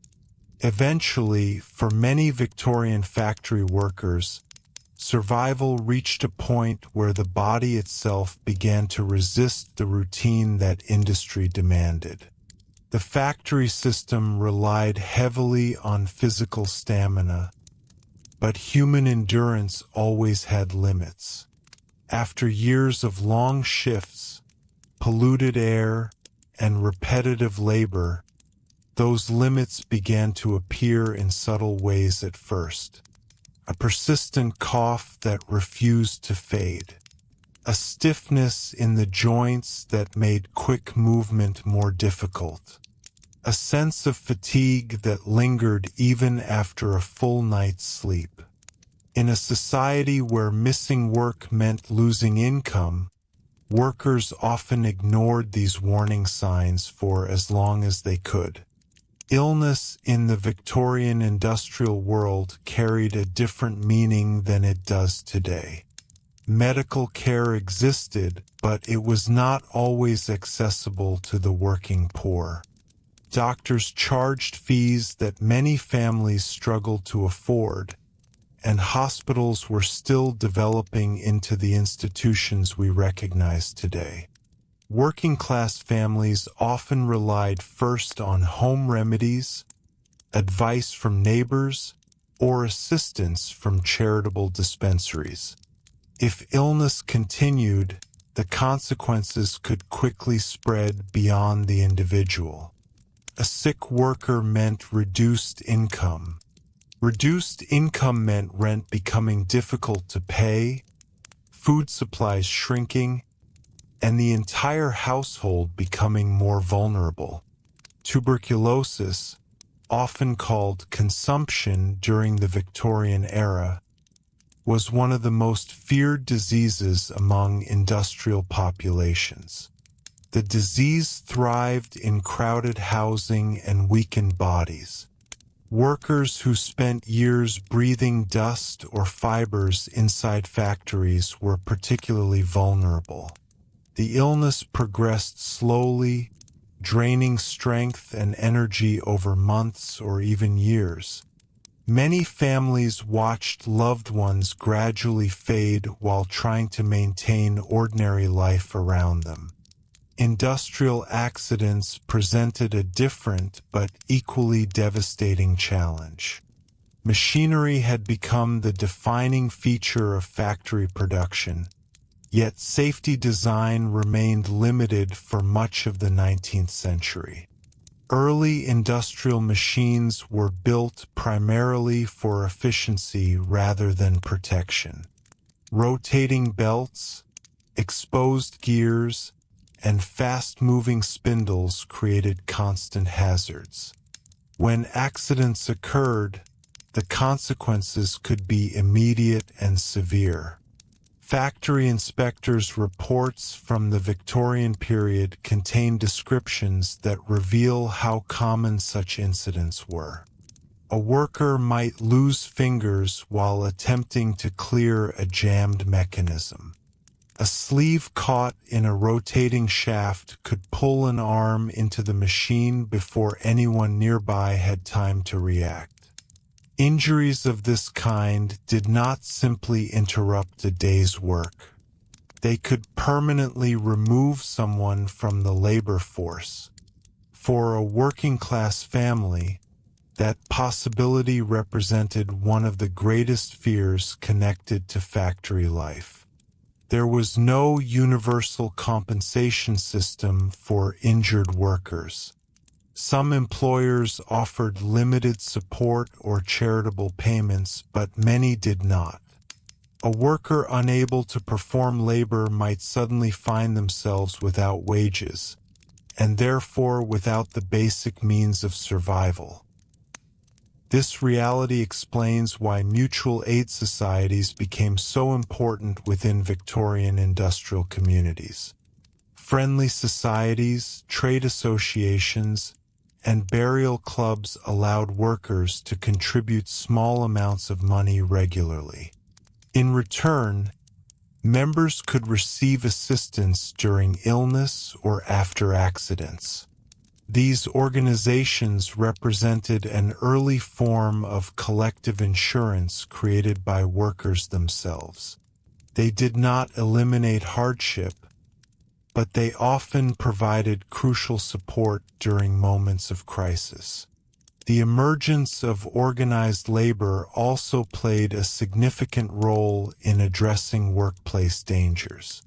Eventually, for many Victorian factory workers, survival reached a point where the body itself began to resist the routine that industry demanded. The factory system relied heavily on physical stamina, but human endurance always had limits. After years of long shifts, polluted air, and repetitive labor, those limits began to appear in subtle ways at first. A persistent cough that refused to fade. A stiffness in the joints that made quick movement more difficult. A sense of fatigue that lingered even after a full night's sleep. In a society where missing work meant losing income, workers often ignored these warning signs for as long as they could. Illness in the Victorian industrial world carried a different meaning than it does today. Medical care existed, but it was not always accessible to the working poor. Doctors charged fees that many families struggled to afford, and hospitals were still developing into the institutions we recognize today. Working-class families often relied first on home remedies, advice from neighbors, or assistance from charitable dispensaries. If illness continued, the consequences could quickly spread beyond the individual. A sick worker meant reduced income. Reduced income meant rent becoming difficult to pay, food supplies shrinking, and the entire household becoming more vulnerable. Tuberculosis, often called consumption during the Victorian era, was one of the most feared diseases among industrial populations. The disease thrived in crowded housing and weakened bodies. Workers who spent years breathing dust or fibers inside factories were particularly vulnerable. The illness progressed slowly, draining strength and energy over months or even years. Many families watched loved ones gradually fade while trying to maintain ordinary life around them. Industrial accidents presented a different but equally devastating challenge. Machinery had become the defining feature of factory production, yet safety design remained limited for much of the 19th century. Early industrial machines were built primarily for efficiency rather than protection. Rotating belts, exposed gears, and fast-moving spindles created constant hazards. When accidents occurred, the consequences could be immediate and severe. Factory inspectors' reports from the Victorian period contain descriptions that reveal how common such incidents were. A worker might lose fingers while attempting to clear a jammed mechanism. A sleeve caught in a rotating shaft could pull an arm into the machine before anyone nearby had time to react. Injuries of this kind did not simply interrupt a day's work. They could permanently remove someone from the labor force. For a working-class family, That possibility represented one of the greatest fears connected to factory life. There was no universal compensation system for injured workers. Some employers offered limited support or charitable payments, but many did not. A worker unable to perform labor might suddenly find themselves without wages, and therefore without the basic means of survival. This reality explains why mutual aid societies became so important within Victorian industrial communities. Friendly societies, trade associations, and burial clubs allowed workers to contribute small amounts of money regularly. In return, members could receive assistance during illness or after accidents. These organizations represented an early form of collective insurance created by workers themselves. They did not eliminate hardship, but they often provided crucial support during moments of crisis. The emergence of organized labor also played a significant role in addressing workplace dangers.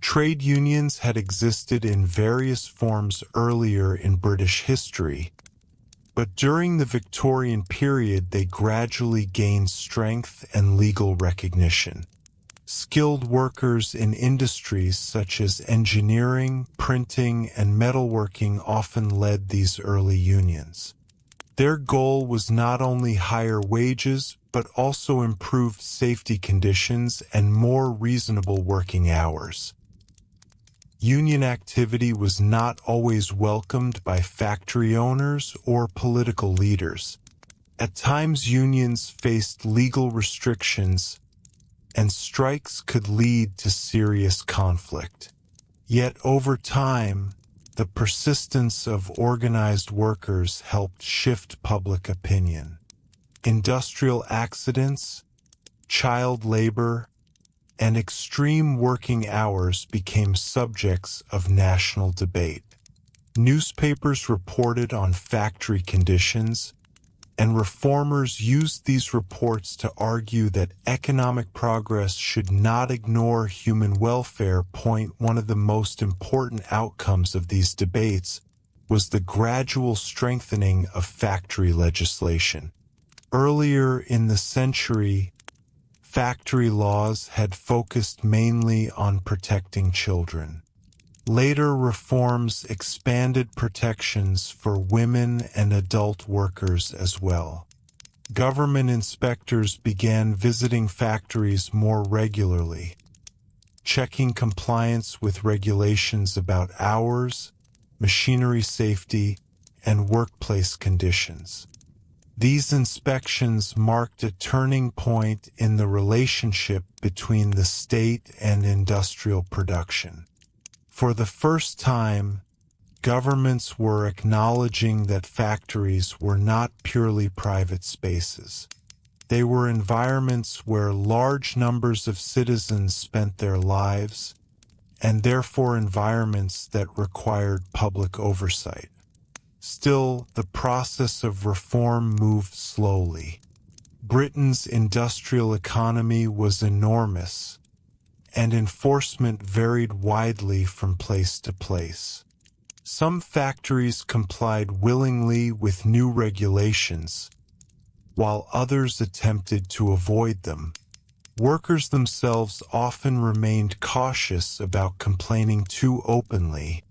Trade unions had existed in various forms earlier in British history, but during the Victorian period they gradually gained strength and legal recognition. Skilled workers in industries such as engineering, printing, and metalworking often led these early unions. Their goal was not only higher wages, but also improved safety conditions and more reasonable working hours. Union activity was not always welcomed by factory owners or political leaders. At times, unions faced legal restrictions, and strikes could lead to serious conflict. Yet over time, the persistence of organized workers helped shift public opinion. Industrial accidents, child labor, and extreme working hours became subjects of national debate. Newspapers reported on factory conditions, and reformers used these reports to argue that economic progress should not ignore human welfare. One of the most important outcomes of these debates was the gradual strengthening of factory legislation. Earlier in the century, factory laws had focused mainly on protecting children. Later reforms expanded protections for women and adult workers as well. Government inspectors began visiting factories more regularly, checking compliance with regulations about hours, machinery safety, and workplace conditions. These inspections marked a turning point in the relationship between the state and industrial production. For the first time, governments were acknowledging that factories were not purely private spaces. They were environments where large numbers of citizens spent their lives, and therefore environments that required public oversight. Still, the process of reform moved slowly. Britain's industrial economy was enormous, and enforcement varied widely from place to place. Some factories complied willingly with new regulations, while others attempted to avoid them. Workers themselves often remained cautious about complaining too openly,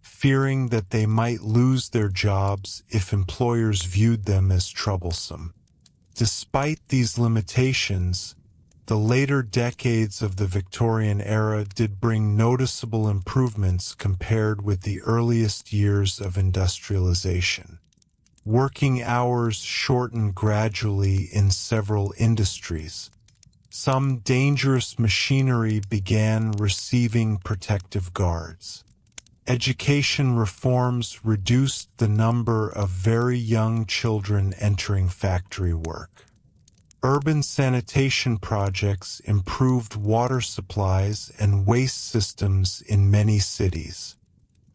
fearing that they might lose their jobs if employers viewed them as troublesome. Despite these limitations, the later decades of the Victorian era did bring noticeable improvements compared with the earliest years of industrialization. Working hours shortened gradually in several industries. Some dangerous machinery began receiving protective guards. Education reforms reduced the number of very young children entering factory work. Urban sanitation projects improved water supplies and waste systems in many cities.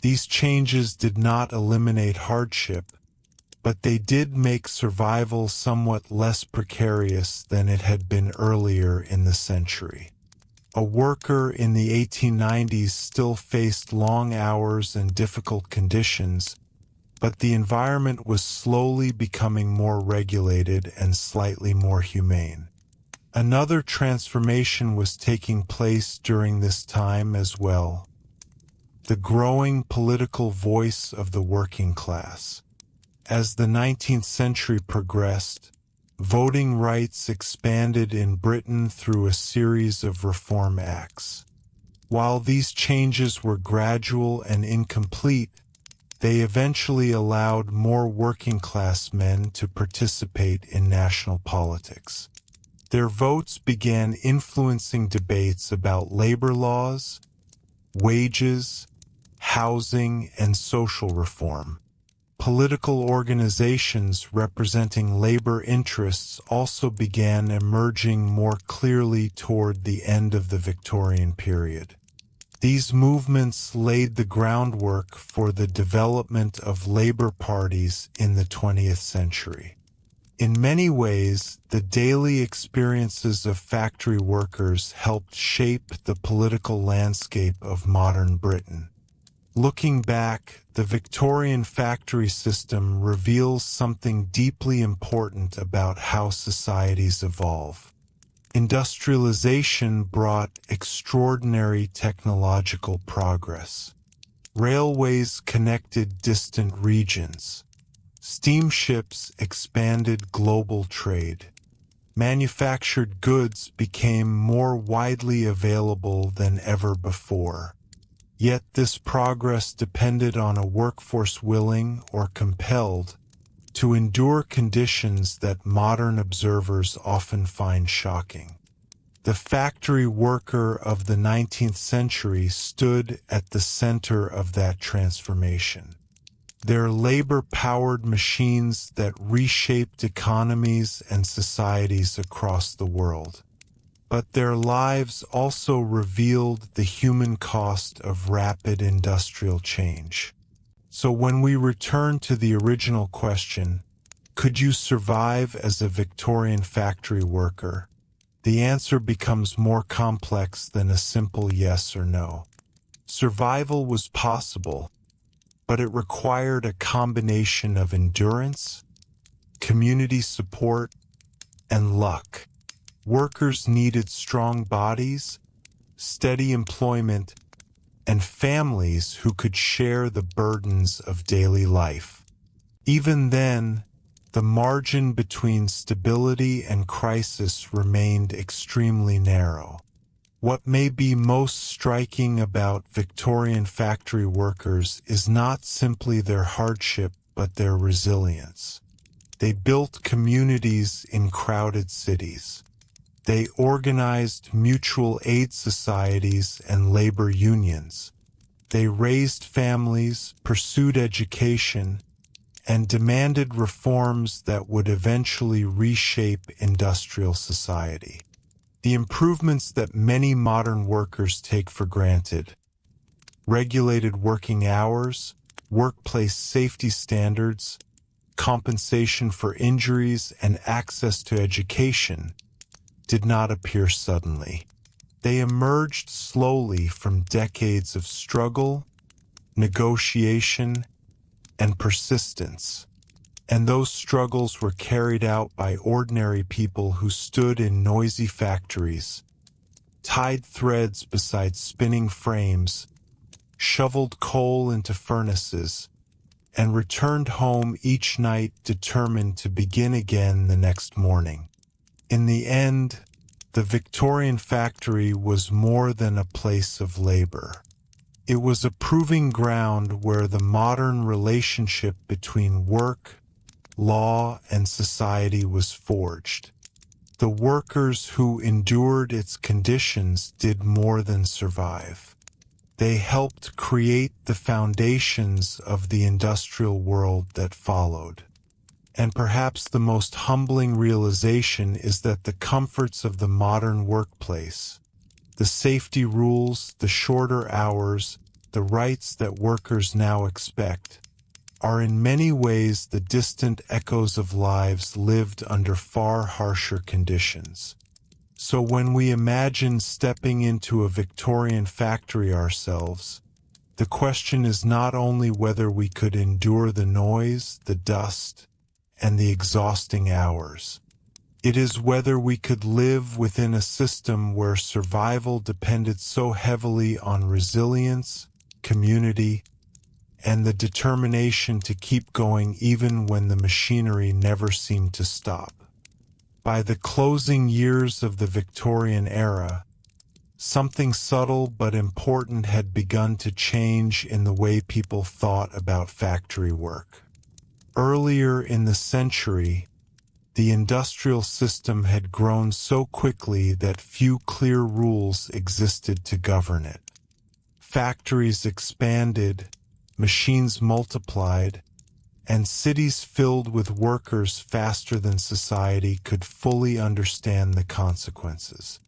These changes did not eliminate hardship, but they did make survival somewhat less precarious than it had been earlier in the century. A worker in the 1890s still faced long hours and difficult conditions, but the environment was slowly becoming more regulated and slightly more humane. Another transformation was taking place during this time as well: the growing political voice of the working class. As the 19th century progressed, voting rights expanded in Britain through a series of reform acts. While these changes were gradual and incomplete, they eventually allowed more working-class men to participate in national politics. Their votes began influencing debates about labor laws, wages, housing, and social reform. Political organizations representing labor interests also began emerging more clearly toward the end of the Victorian period. These movements laid the groundwork for the development of labor parties in the 20th century. In many ways, the daily experiences of factory workers helped shape the political landscape of modern Britain. Looking back, the Victorian factory system reveals something deeply important about how societies evolve. Industrialization brought extraordinary technological progress. Railways connected distant regions. Steamships expanded global trade. Manufactured goods became more widely available than ever before. Yet this progress depended on a workforce willing or compelled to endure conditions that modern observers often find shocking. The factory worker of the 19th century stood at the center of that transformation. Their labor-powered machines that reshaped economies and societies across the world. But their lives also revealed the human cost of rapid industrial change. So when we return to the original question, could you survive as a Victorian factory worker? The answer becomes more complex than a simple yes or no. Survival was possible, but it required a combination of endurance, community support, and luck. Workers needed strong bodies, steady employment, and families who could share the burdens of daily life. Even then, the margin between stability and crisis remained extremely narrow. What may be most striking about Victorian factory workers is not simply their hardship but their resilience. They built communities in crowded cities. They organized mutual aid societies and labor unions. They raised families, pursued education, and demanded reforms that would eventually reshape industrial society. The improvements that many modern workers take for granted, regulated working hours, workplace safety standards, compensation for injuries, and access to education, did not appear suddenly. They emerged slowly from decades of struggle, negotiation, and persistence. And those struggles were carried out by ordinary people who stood in noisy factories, tied threads beside spinning frames, shoveled coal into furnaces, and returned home each night determined to begin again the next morning. In the end, the Victorian factory was more than a place of labor. It was a proving ground where the modern relationship between work, law, and society was forged. The workers who endured its conditions did more than survive. They helped create the foundations of the industrial world that followed. And perhaps the most humbling realization is that the comforts of the modern workplace, the safety rules, the shorter hours, the rights that workers now expect, are in many ways the distant echoes of lives lived under far harsher conditions. So when we imagine stepping into a Victorian factory ourselves, the question is not only whether we could endure the noise, the dust, and the exhausting hours. It is whether we could live within a system where survival depended so heavily on resilience, community, and the determination to keep going even when the machinery never seemed to stop. By the closing years of the Victorian era, something subtle but important had begun to change in the way people thought about factory work. Earlier in the century, the industrial system had grown so quickly that few clear rules existed to govern it. Factories expanded, machines multiplied, and cities filled with workers faster than society could fully understand the consequences.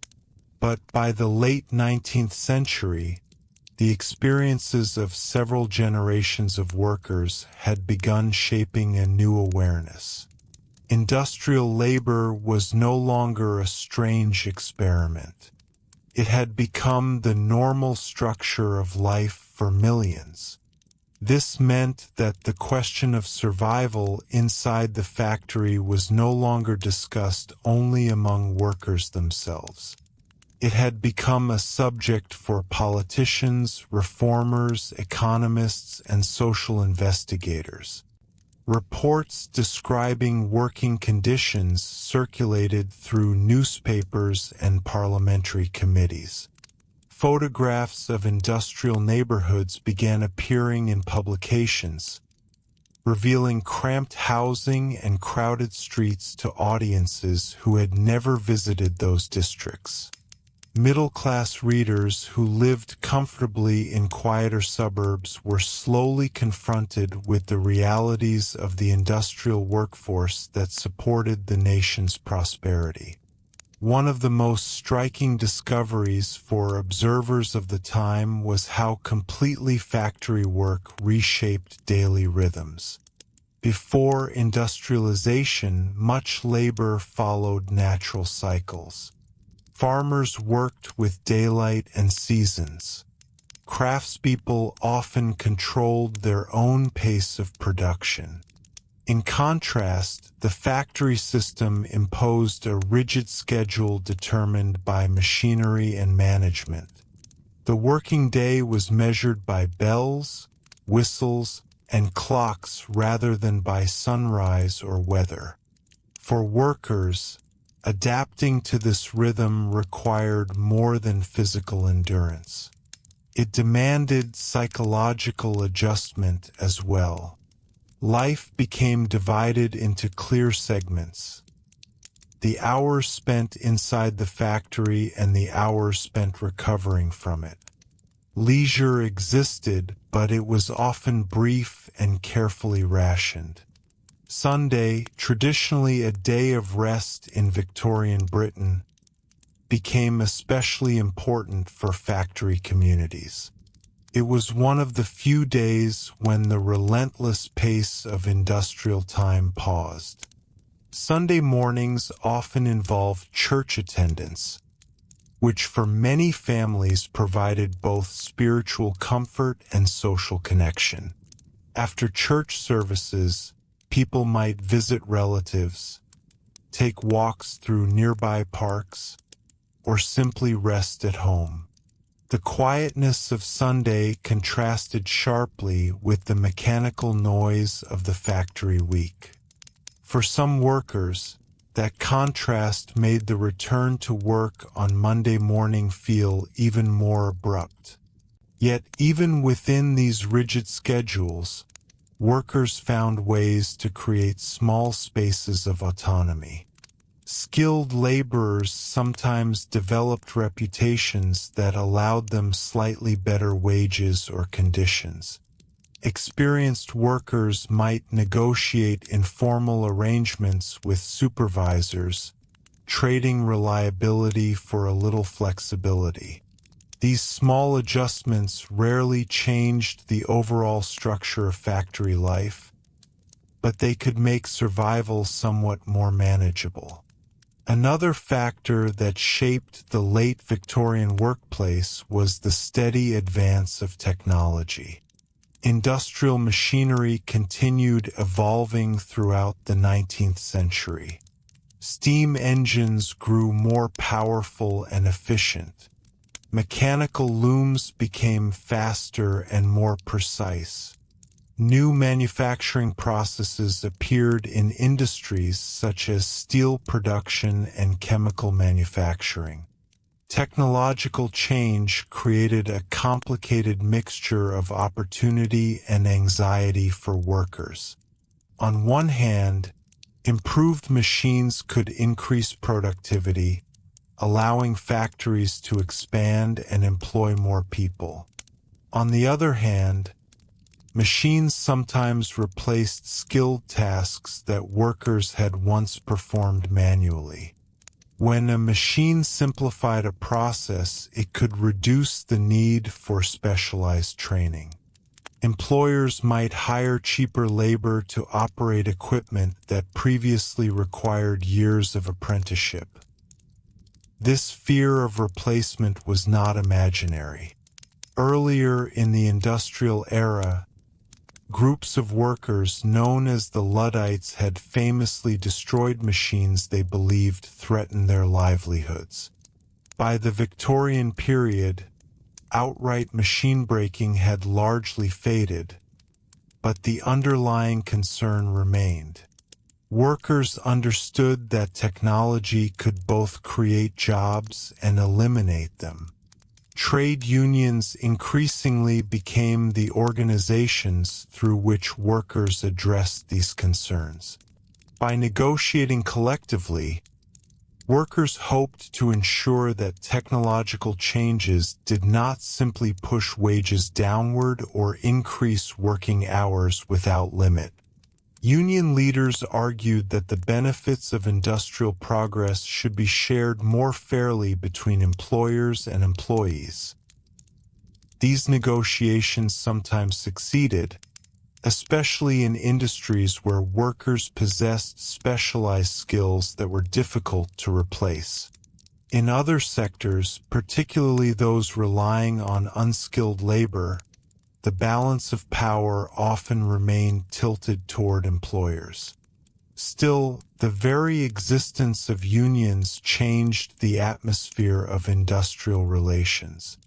But by the late 19th century, the experiences of several generations of workers had begun shaping a new awareness. Industrial labor was no longer a strange experiment. It had become the normal structure of life for millions. This meant that the question of survival inside the factory was no longer discussed only among workers themselves. It had become a subject for politicians, reformers, economists, and social investigators. Reports describing working conditions circulated through newspapers and parliamentary committees. Photographs of industrial neighborhoods began appearing in publications, revealing cramped housing and crowded streets to audiences who had never visited those districts. Middle-class readers who lived comfortably in quieter suburbs were slowly confronted with the realities of the industrial workforce that supported the nation's prosperity. One of the most striking discoveries for observers of the time was how completely factory work reshaped daily rhythms. Before industrialization, much labor followed natural cycles. Farmers worked with daylight and seasons. Craftspeople often controlled their own pace of production. In contrast, the factory system imposed a rigid schedule determined by machinery and management. The working day was measured by bells, whistles, and clocks rather than by sunrise or weather. For workers, adapting to this rhythm required more than physical endurance. It demanded psychological adjustment as well. Life became divided into clear segments. The hours spent inside the factory and the hours spent recovering from it. Leisure existed, but it was often brief and carefully rationed. Sunday, traditionally a day of rest in Victorian Britain, became especially important for factory communities. It was one of the few days when the relentless pace of industrial time paused. Sunday mornings often involved church attendance, which for many families provided both spiritual comfort and social connection. After church services, people might visit relatives, take walks through nearby parks, or simply rest at home. The quietness of Sunday contrasted sharply with the mechanical noise of the factory week. For some workers, that contrast made the return to work on Monday morning feel even more abrupt. Yet even within these rigid schedules, workers found ways to create small spaces of autonomy. Skilled laborers sometimes developed reputations that allowed them slightly better wages or conditions. Experienced workers might negotiate informal arrangements with supervisors, trading reliability for a little flexibility. These small adjustments rarely changed the overall structure of factory life, but they could make survival somewhat more manageable. Another factor that shaped the late Victorian workplace was the steady advance of technology. Industrial machinery continued evolving throughout the 19th century. Steam engines grew more powerful and efficient. Mechanical looms became faster and more precise. New manufacturing processes appeared in industries such as steel production and chemical manufacturing. Technological change created a complicated mixture of opportunity and anxiety for workers. On one hand, improved machines could increase productivity, allowing factories to expand and employ more people. On the other hand, machines sometimes replaced skilled tasks that workers had once performed manually. When a machine simplified a process, it could reduce the need for specialized training. Employers might hire cheaper labor to operate equipment that previously required years of apprenticeship. This fear of replacement was not imaginary. Earlier in the industrial era, groups of workers known as the Luddites had famously destroyed machines they believed threatened their livelihoods. By the Victorian period, outright machine breaking had largely faded, but the underlying concern remained. Workers understood that technology could both create jobs and eliminate them. Trade unions increasingly became the organizations through which workers addressed these concerns. By negotiating collectively, workers hoped to ensure that technological changes did not simply push wages downward or increase working hours without limit. Union leaders argued that the benefits of industrial progress should be shared more fairly between employers and employees. These negotiations sometimes succeeded, especially in industries where workers possessed specialized skills that were difficult to replace. In other sectors, particularly those relying on unskilled labor, the balance of power often remained tilted toward employers. Still, the very existence of unions changed the atmosphere of industrial relations.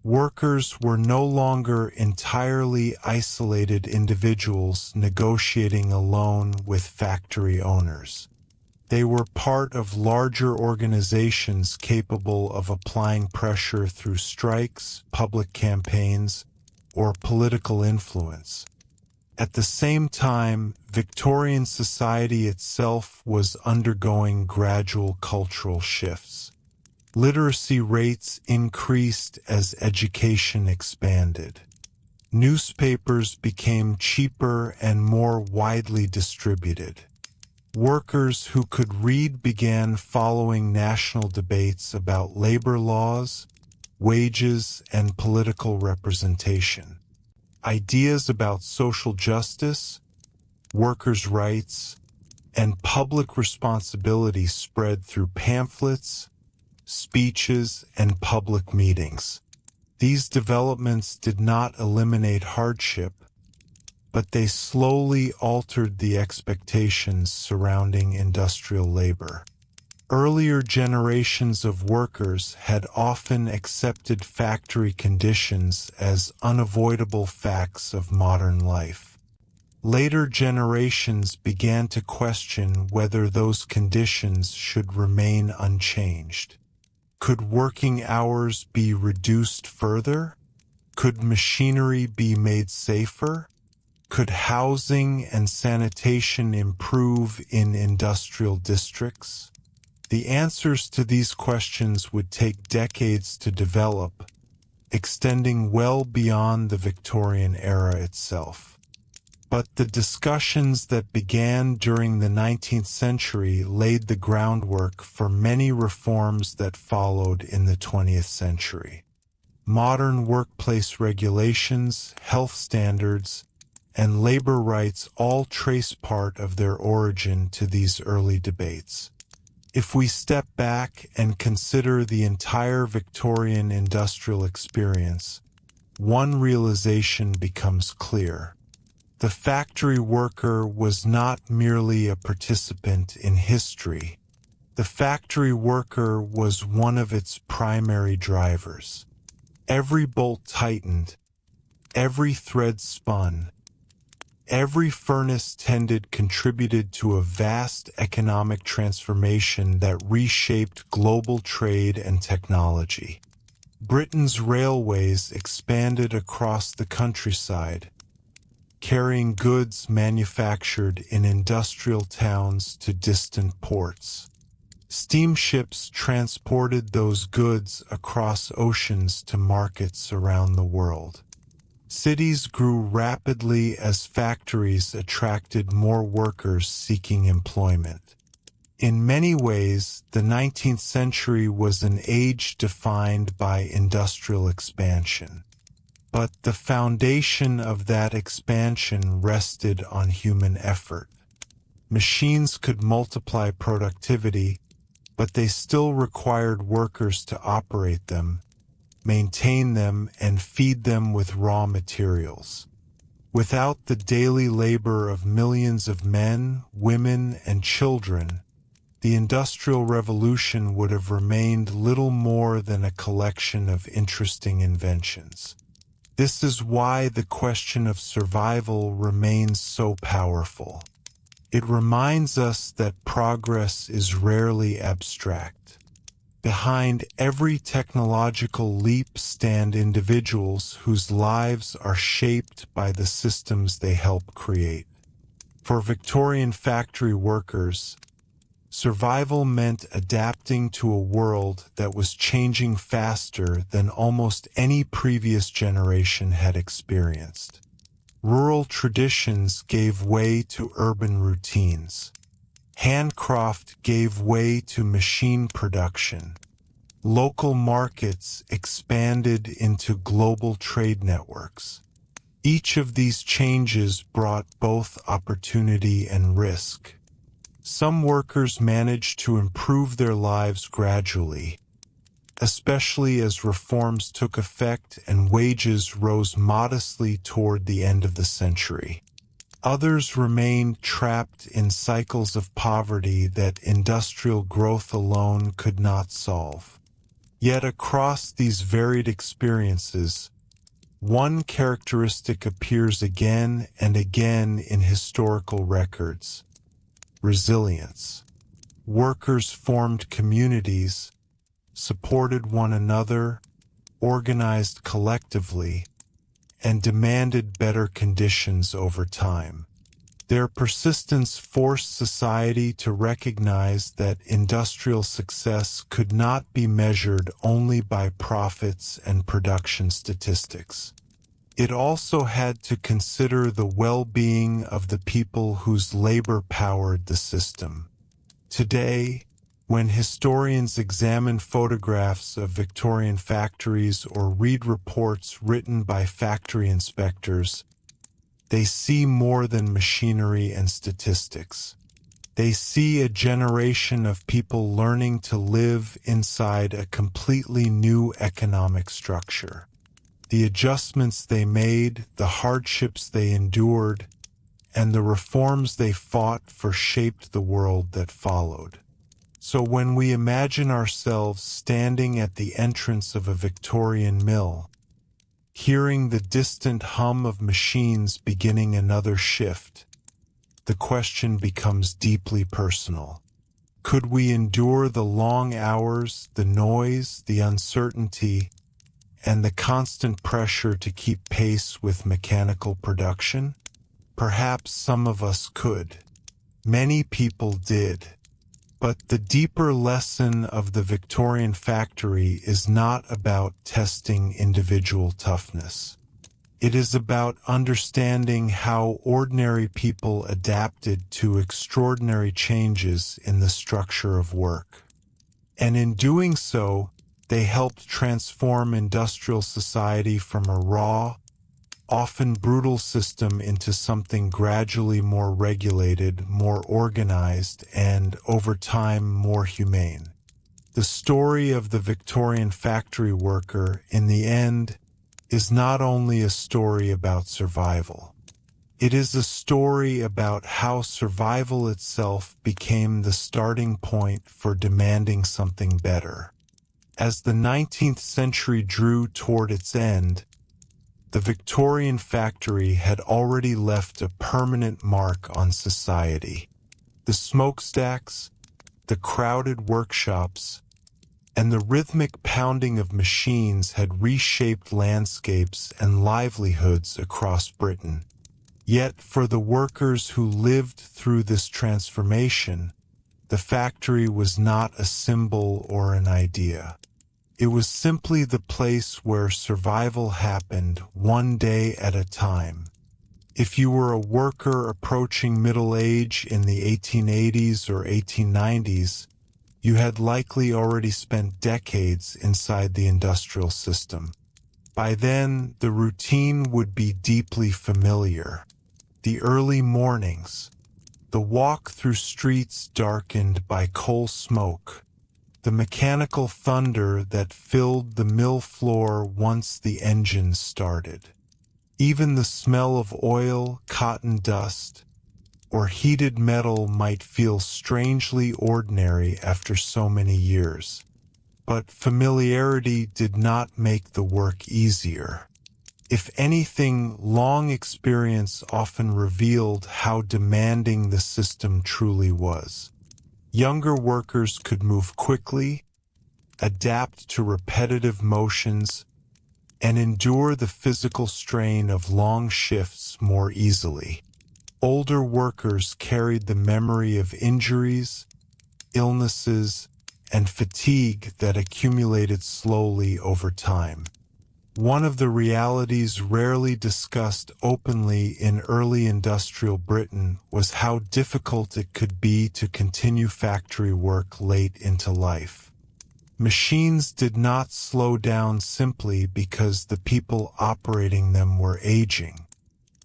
Workers were no longer entirely isolated individuals negotiating alone with factory owners. They were part of larger organizations capable of applying pressure through strikes, public campaigns, or political influence. At the same time, Victorian society itself was undergoing gradual cultural shifts. Literacy rates increased as education expanded. Newspapers became cheaper and more widely distributed. Workers who could read began following national debates about labor laws, wages, and political representation. Ideas about social justice, workers' rights, and public responsibility spread through pamphlets, speeches, and public meetings. These developments did not eliminate hardship, but they slowly altered the expectations surrounding industrial labor. Earlier generations of workers had often accepted factory conditions as unavoidable facts of modern life. Later generations began to question whether those conditions should remain unchanged. Could working hours be reduced further? Could machinery be made safer? Could housing and sanitation improve in industrial districts? The answers to these questions would take decades to develop, extending well beyond the Victorian era itself. But the discussions that began during the 19th century laid the groundwork for many reforms that followed in the 20th century. modern workplace regulations, health standards, and labor rights all trace part of their origin to these early debates. If we step back and consider the entire Victorian industrial experience, one realization becomes clear. The factory worker was not merely a participant in history. The factory worker was one of its primary drivers. Every bolt tightened, every thread spun, every furnace tended contributed to a vast economic transformation that reshaped global trade and technology. Britain's railways expanded across the countryside, carrying goods manufactured in industrial towns to distant ports. Steamships transported those goods across oceans to markets around the world. Cities grew rapidly as factories attracted more workers seeking employment. In many ways, the 19th century was an age defined by industrial expansion. But the foundation of that expansion rested on human effort. Machines could multiply productivity, but they still required workers to operate them, maintain them, and feed them with raw materials. Without the daily labor of millions of men, women, and children, the Industrial Revolution would have remained little more than a collection of interesting inventions. This is why the question of survival remains so powerful. It reminds us that progress is rarely abstract. Behind every technological leap stand individuals whose lives are shaped by the systems they help create. For Victorian factory workers, survival meant adapting to a world that was changing faster than almost any previous generation had experienced. Rural traditions gave way to urban routines. Handcraft gave way to machine production. Local markets expanded into global trade networks. Each of these changes brought both opportunity and risk. Some workers managed to improve their lives gradually, especially as reforms took effect and wages rose modestly toward the end of the century. Others remained trapped in cycles of poverty that industrial growth alone could not solve. Yet across these varied experiences, one characteristic appears again and again in historical records: resilience. Workers formed communities, supported one another, organized collectively, and demanded better conditions over time. Their persistence forced society to recognize that industrial success could not be measured only by profits and production statistics. It also had to consider the well-being of the people whose labor powered the system. Today, when historians examine photographs of Victorian factories or read reports written by factory inspectors, they see more than machinery and statistics. They see a generation of people learning to live inside a completely new economic structure. The adjustments they made, the hardships they endured, and the reforms they fought for shaped the world that followed. So when we imagine ourselves standing at the entrance of a Victorian mill, hearing the distant hum of machines beginning another shift, the question becomes deeply personal. Could we endure the long hours, the noise, the uncertainty, and the constant pressure to keep pace with mechanical production? Perhaps some of us could. Many people did. But the deeper lesson of the Victorian factory is not about testing individual toughness. It is about understanding how ordinary people adapted to extraordinary changes in the structure of work. And in doing so, They helped transform industrial society from a raw, often brutal system into something gradually more regulated, more organized, and, over time, more humane. The story of the Victorian factory worker, in the end, is not only a story about survival. It is a story about how survival itself became the starting point for demanding something better. As the 19th century drew toward its end, the Victorian factory had already left a permanent mark on society. The smokestacks, the crowded workshops, and the rhythmic pounding of machines had reshaped landscapes and livelihoods across Britain. Yet for the workers who lived through this transformation, the factory was not a symbol or an idea. It was simply the place where survival happened, one day at a time. If you were a worker approaching middle age in the 1880s or 1890s, you had likely already spent decades inside the industrial system. By then, the routine would be deeply familiar. The early mornings, the walk through streets darkened by coal smoke, the mechanical thunder that filled the mill floor once the engines started. Even the smell of oil, cotton dust, or heated metal might feel strangely ordinary after so many years. But familiarity did not make the work easier. If anything, long experience often revealed how demanding the system truly was. Younger workers could move quickly, adapt to repetitive motions, and endure the physical strain of long shifts more easily. Older workers carried the memory of injuries, illnesses, and fatigue that accumulated slowly over time. One of the realities rarely discussed openly in early industrial Britain was how difficult it could be to continue factory work late into life. Machines did not slow down simply because the people operating them were aging.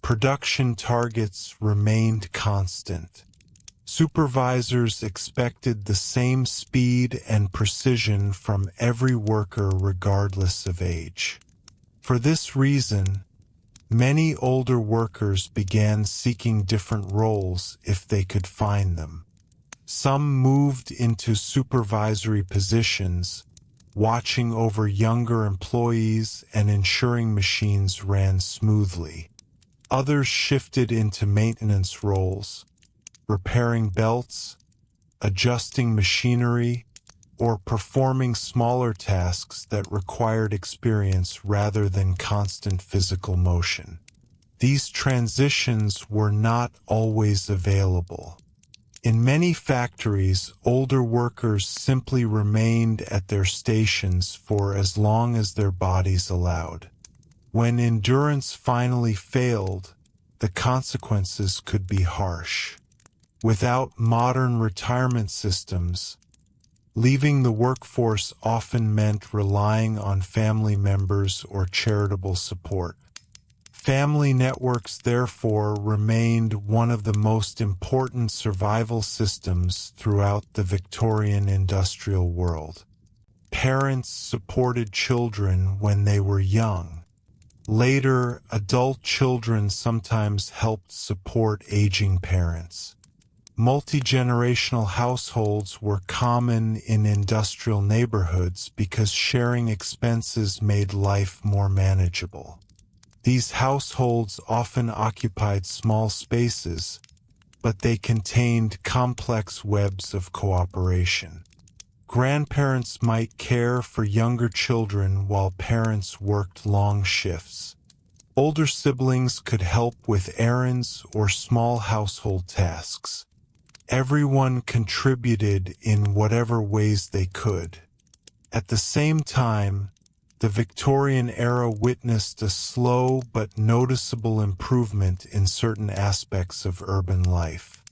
Production targets remained constant. Supervisors expected the same speed and precision from every worker regardless of age. For this reason, many older workers began seeking different roles if they could find them. Some moved into supervisory positions, watching over younger employees and ensuring machines ran smoothly. Others shifted into maintenance roles, repairing belts, adjusting machinery, or performing smaller tasks that required experience rather than constant physical motion. These transitions were not always available. In many factories, older workers simply remained at their stations for as long as their bodies allowed. When endurance finally failed, the consequences could be harsh. Without modern retirement systems, leaving the workforce often meant relying on family members or charitable support. Family networks, therefore, remained one of the most important survival systems throughout the Victorian industrial world. Parents supported children when they were young. Later, adult children sometimes helped support aging parents. Multi-generational households were common in industrial neighborhoods because sharing expenses made life more manageable. These households often occupied small spaces, but they contained complex webs of cooperation. Grandparents might care for younger children while parents worked long shifts. Older siblings could help with errands or small household tasks. Everyone contributed in whatever ways they could. At the same time, the Victorian era witnessed a slow but noticeable improvement in certain aspects of urban life.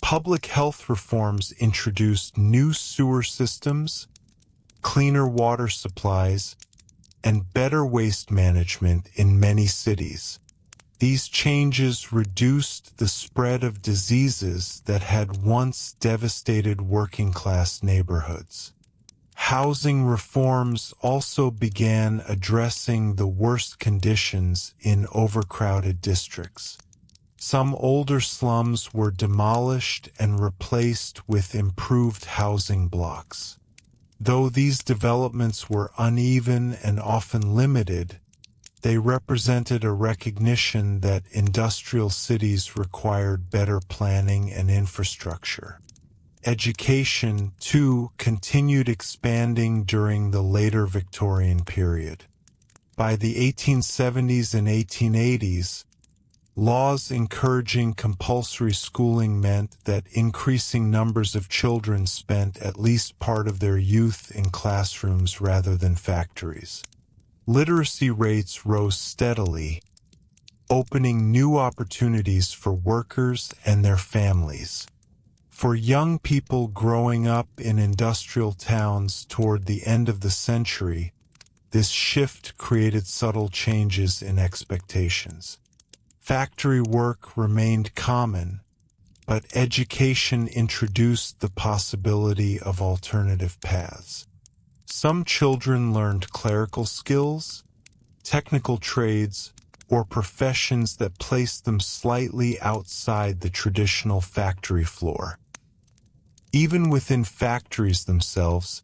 Public health reforms introduced new sewer systems, cleaner water supplies, and better waste management in many cities. These changes reduced the spread of diseases that had once devastated working-class neighborhoods. Housing reforms also began addressing the worst conditions in overcrowded districts. Some older slums were demolished and replaced with improved housing blocks. Though these developments were uneven and often limited, they represented a recognition that industrial cities required better planning and infrastructure. Education, too, continued expanding during the later Victorian period. By the 1870s and 1880s, laws encouraging compulsory schooling meant that increasing numbers of children spent at least part of their youth in classrooms rather than factories. Literacy rates rose steadily, opening new opportunities for workers and their families. For young people growing up in industrial towns toward the end of the century, this shift created subtle changes in expectations. Factory work remained common, but education introduced the possibility of alternative paths. Some children learned clerical skills, technical trades, or professions that placed them slightly outside the traditional factory floor. Even within factories themselves,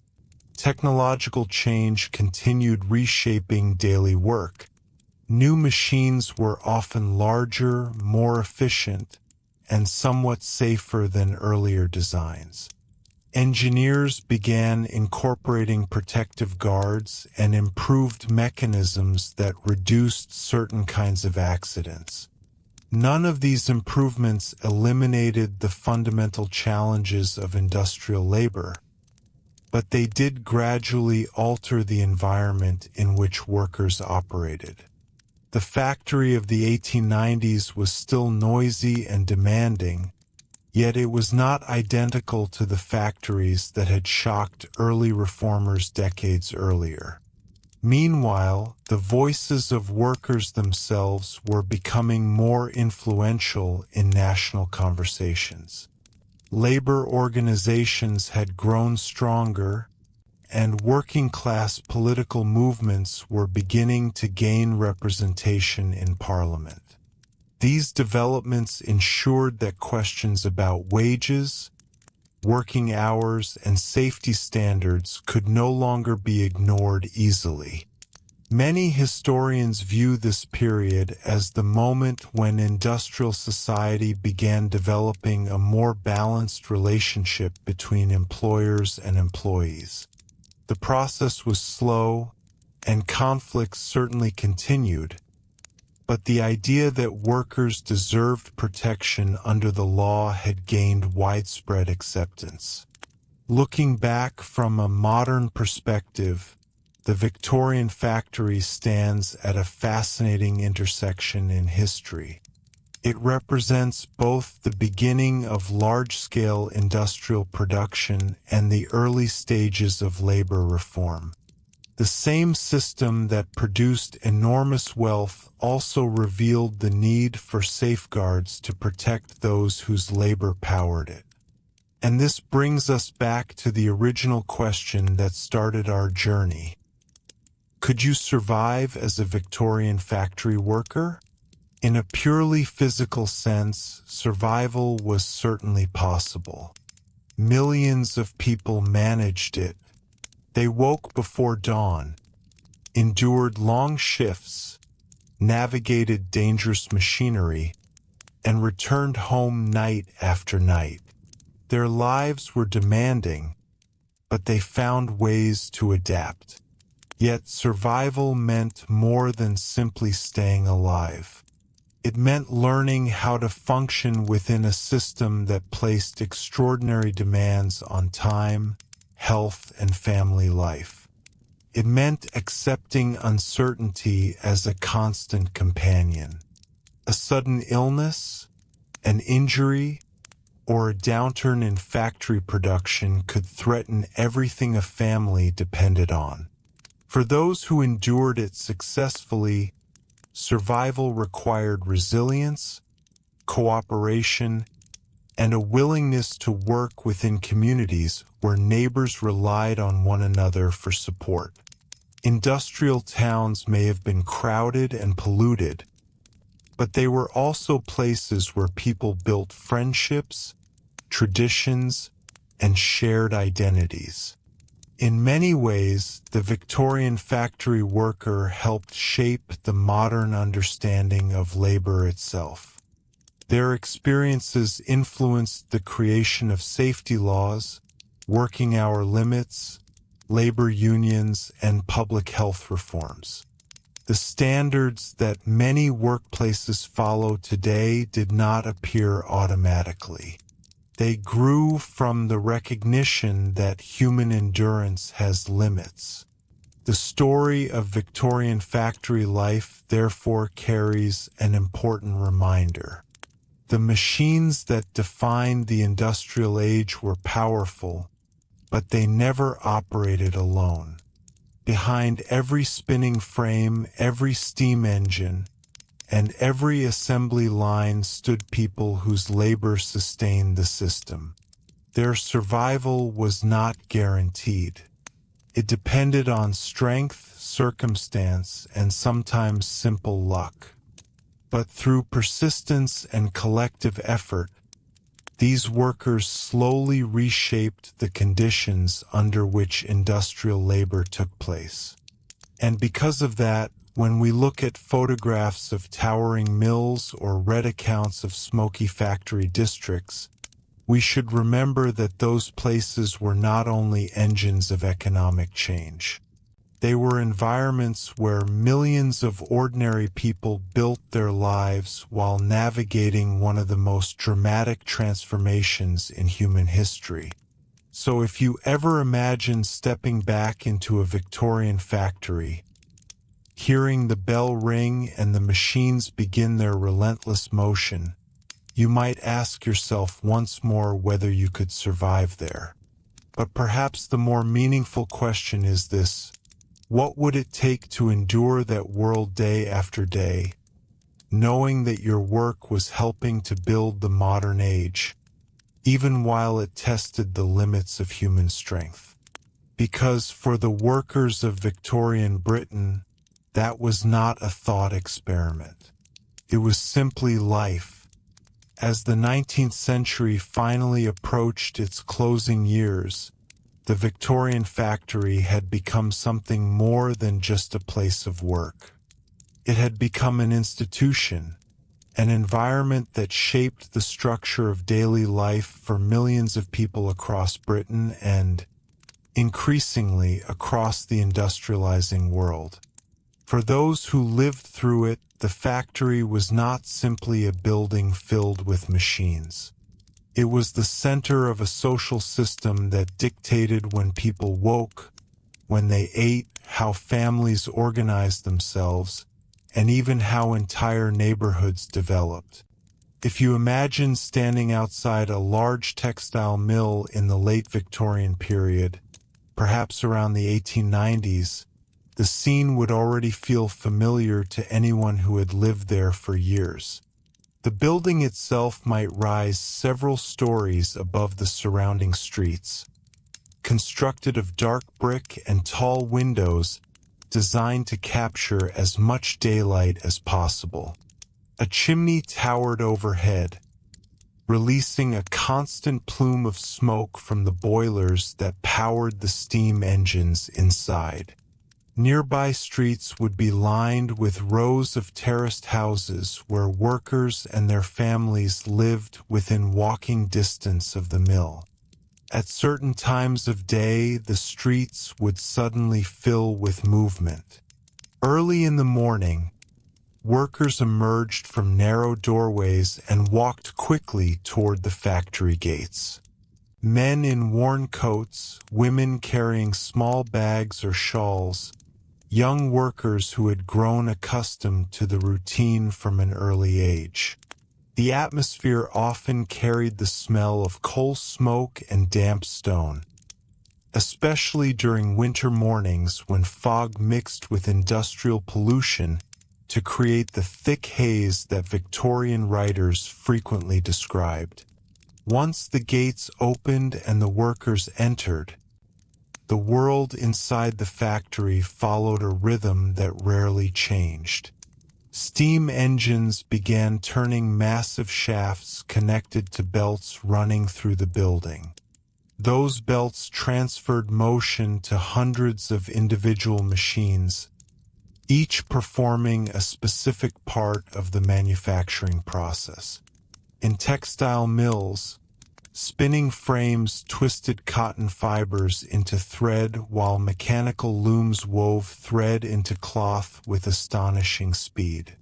technological change continued reshaping daily work. New machines were often larger, more efficient, and somewhat safer than earlier designs. Engineers began incorporating protective guards and improved mechanisms that reduced certain kinds of accidents. None of these improvements eliminated the fundamental challenges of industrial labor, but they did gradually alter the environment in which workers operated. The factory of the 1890s was still noisy and demanding, yet it was not identical to the factories that had shocked early reformers decades earlier. Meanwhile, the voices of workers themselves were becoming more influential in national conversations. Labor organizations had grown stronger, and working-class political movements were beginning to gain representation in Parliament. These developments ensured that questions about wages, working hours, and safety standards could no longer be ignored easily. Many historians view this period as the moment when industrial society began developing a more balanced relationship between employers and employees. The process was slow, and conflicts certainly continued, but the idea that workers deserved protection under the law had gained widespread acceptance. Looking back from a modern perspective, the Victorian factory stands at a fascinating intersection in history. It represents both the beginning of large-scale industrial production and the early stages of labor reform. The same system that produced enormous wealth also revealed the need for safeguards to protect those whose labor powered it. And this brings us back to the original question that started our journey. Could you survive as a Victorian factory worker? In a purely physical sense, survival was certainly possible. Millions of people managed it. They woke before dawn, endured long shifts, navigated dangerous machinery, and returned home night after night. Their lives were demanding, but they found ways to adapt. Yet survival meant more than simply staying alive. It meant learning how to function within a system that placed extraordinary demands on time, health, and family life. It meant accepting uncertainty as a constant companion. A sudden illness, an injury, or a downturn in factory production could threaten everything a family depended on. For those who endured it successfully, survival required resilience, cooperation, and a willingness to work within communities where neighbors relied on one another for support. Industrial towns may have been crowded and polluted, but they were also places where people built friendships, traditions, and shared identities. In many ways, the Victorian factory worker helped shape the modern understanding of labor itself. Their experiences influenced the creation of safety laws, working hour limits, labor unions, and public health reforms. The standards that many workplaces follow today did not appear automatically. They grew from the recognition that human endurance has limits. The story of Victorian factory life therefore carries an important reminder. The machines that defined the industrial age were powerful, but they never operated alone. Behind every spinning frame, every steam engine, and every assembly line stood people whose labor sustained the system. Their survival was not guaranteed. It depended on strength, circumstance, and sometimes simple luck. But through persistence and collective effort, these workers slowly reshaped the conditions under which industrial labor took place. And because of that, when we look at photographs of towering mills or read accounts of smoky factory districts, we should remember that those places were not only engines of economic change. They were environments where millions of ordinary people built their lives while navigating one of the most dramatic transformations in human history. So if you ever imagine stepping back into a Victorian factory, hearing the bell ring and the machines begin their relentless motion, you might ask yourself once more whether you could survive there. But perhaps the more meaningful question is this: what would it take to endure that world day after day, knowing that your work was helping to build the modern age, even while it tested the limits of human strength? Because for the workers of Victorian Britain, that was not a thought experiment. It was simply life. As the 19th century finally approached its closing years, the Victorian factory had become something more than just a place of work. It had become an institution, an environment that shaped the structure of daily life for millions of people across Britain and, increasingly, across the industrializing world. For those who lived through it, the factory was not simply a building filled with machines. It was the center of a social system that dictated when people woke, when they ate, how families organized themselves, and even how entire neighborhoods developed. If you imagine standing outside a large textile mill in the late Victorian period, perhaps around the 1890s, the scene would already feel familiar to anyone who had lived there for years. The building itself might rise several stories above the surrounding streets, constructed of dark brick and tall windows designed to capture as much daylight as possible. A chimney towered overhead, releasing a constant plume of smoke from the boilers that powered the steam engines inside. Nearby streets would be lined with rows of terraced houses where workers and their families lived within walking distance of the mill. At certain times of day, the streets would suddenly fill with movement. Early in the morning, workers emerged from narrow doorways and walked quickly toward the factory gates. Men in worn coats, women carrying small bags or shawls, young workers who had grown accustomed to the routine from an early age. The atmosphere often carried the smell of coal smoke and damp stone, especially during winter mornings when fog mixed with industrial pollution to create the thick haze that Victorian writers frequently described. Once the gates opened and the workers entered, the world inside the factory followed a rhythm that rarely changed. Steam engines began turning massive shafts connected to belts running through the building. Those belts transferred motion to hundreds of individual machines, each performing a specific part of the manufacturing process. In textile mills, spinning frames twisted cotton fibers into thread while mechanical looms wove thread into cloth with astonishing speed.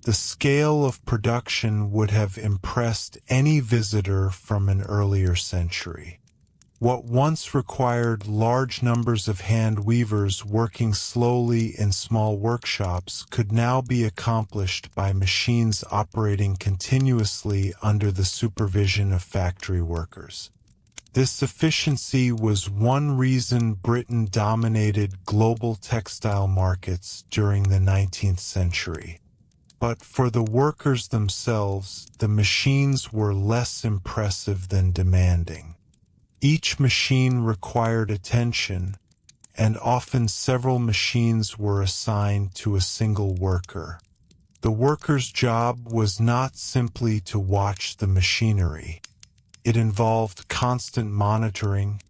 The scale of production would have impressed any visitor from an earlier century. What once required large numbers of hand weavers working slowly in small workshops could now be accomplished by machines operating continuously under the supervision of factory workers. This efficiency was one reason Britain dominated global textile markets during the 19th century. But for the workers themselves, the machines were less impressive than demanding. Each machine required attention, and often several machines were assigned to a single worker. The worker's job was not simply to watch the machinery. It involved constant monitoring,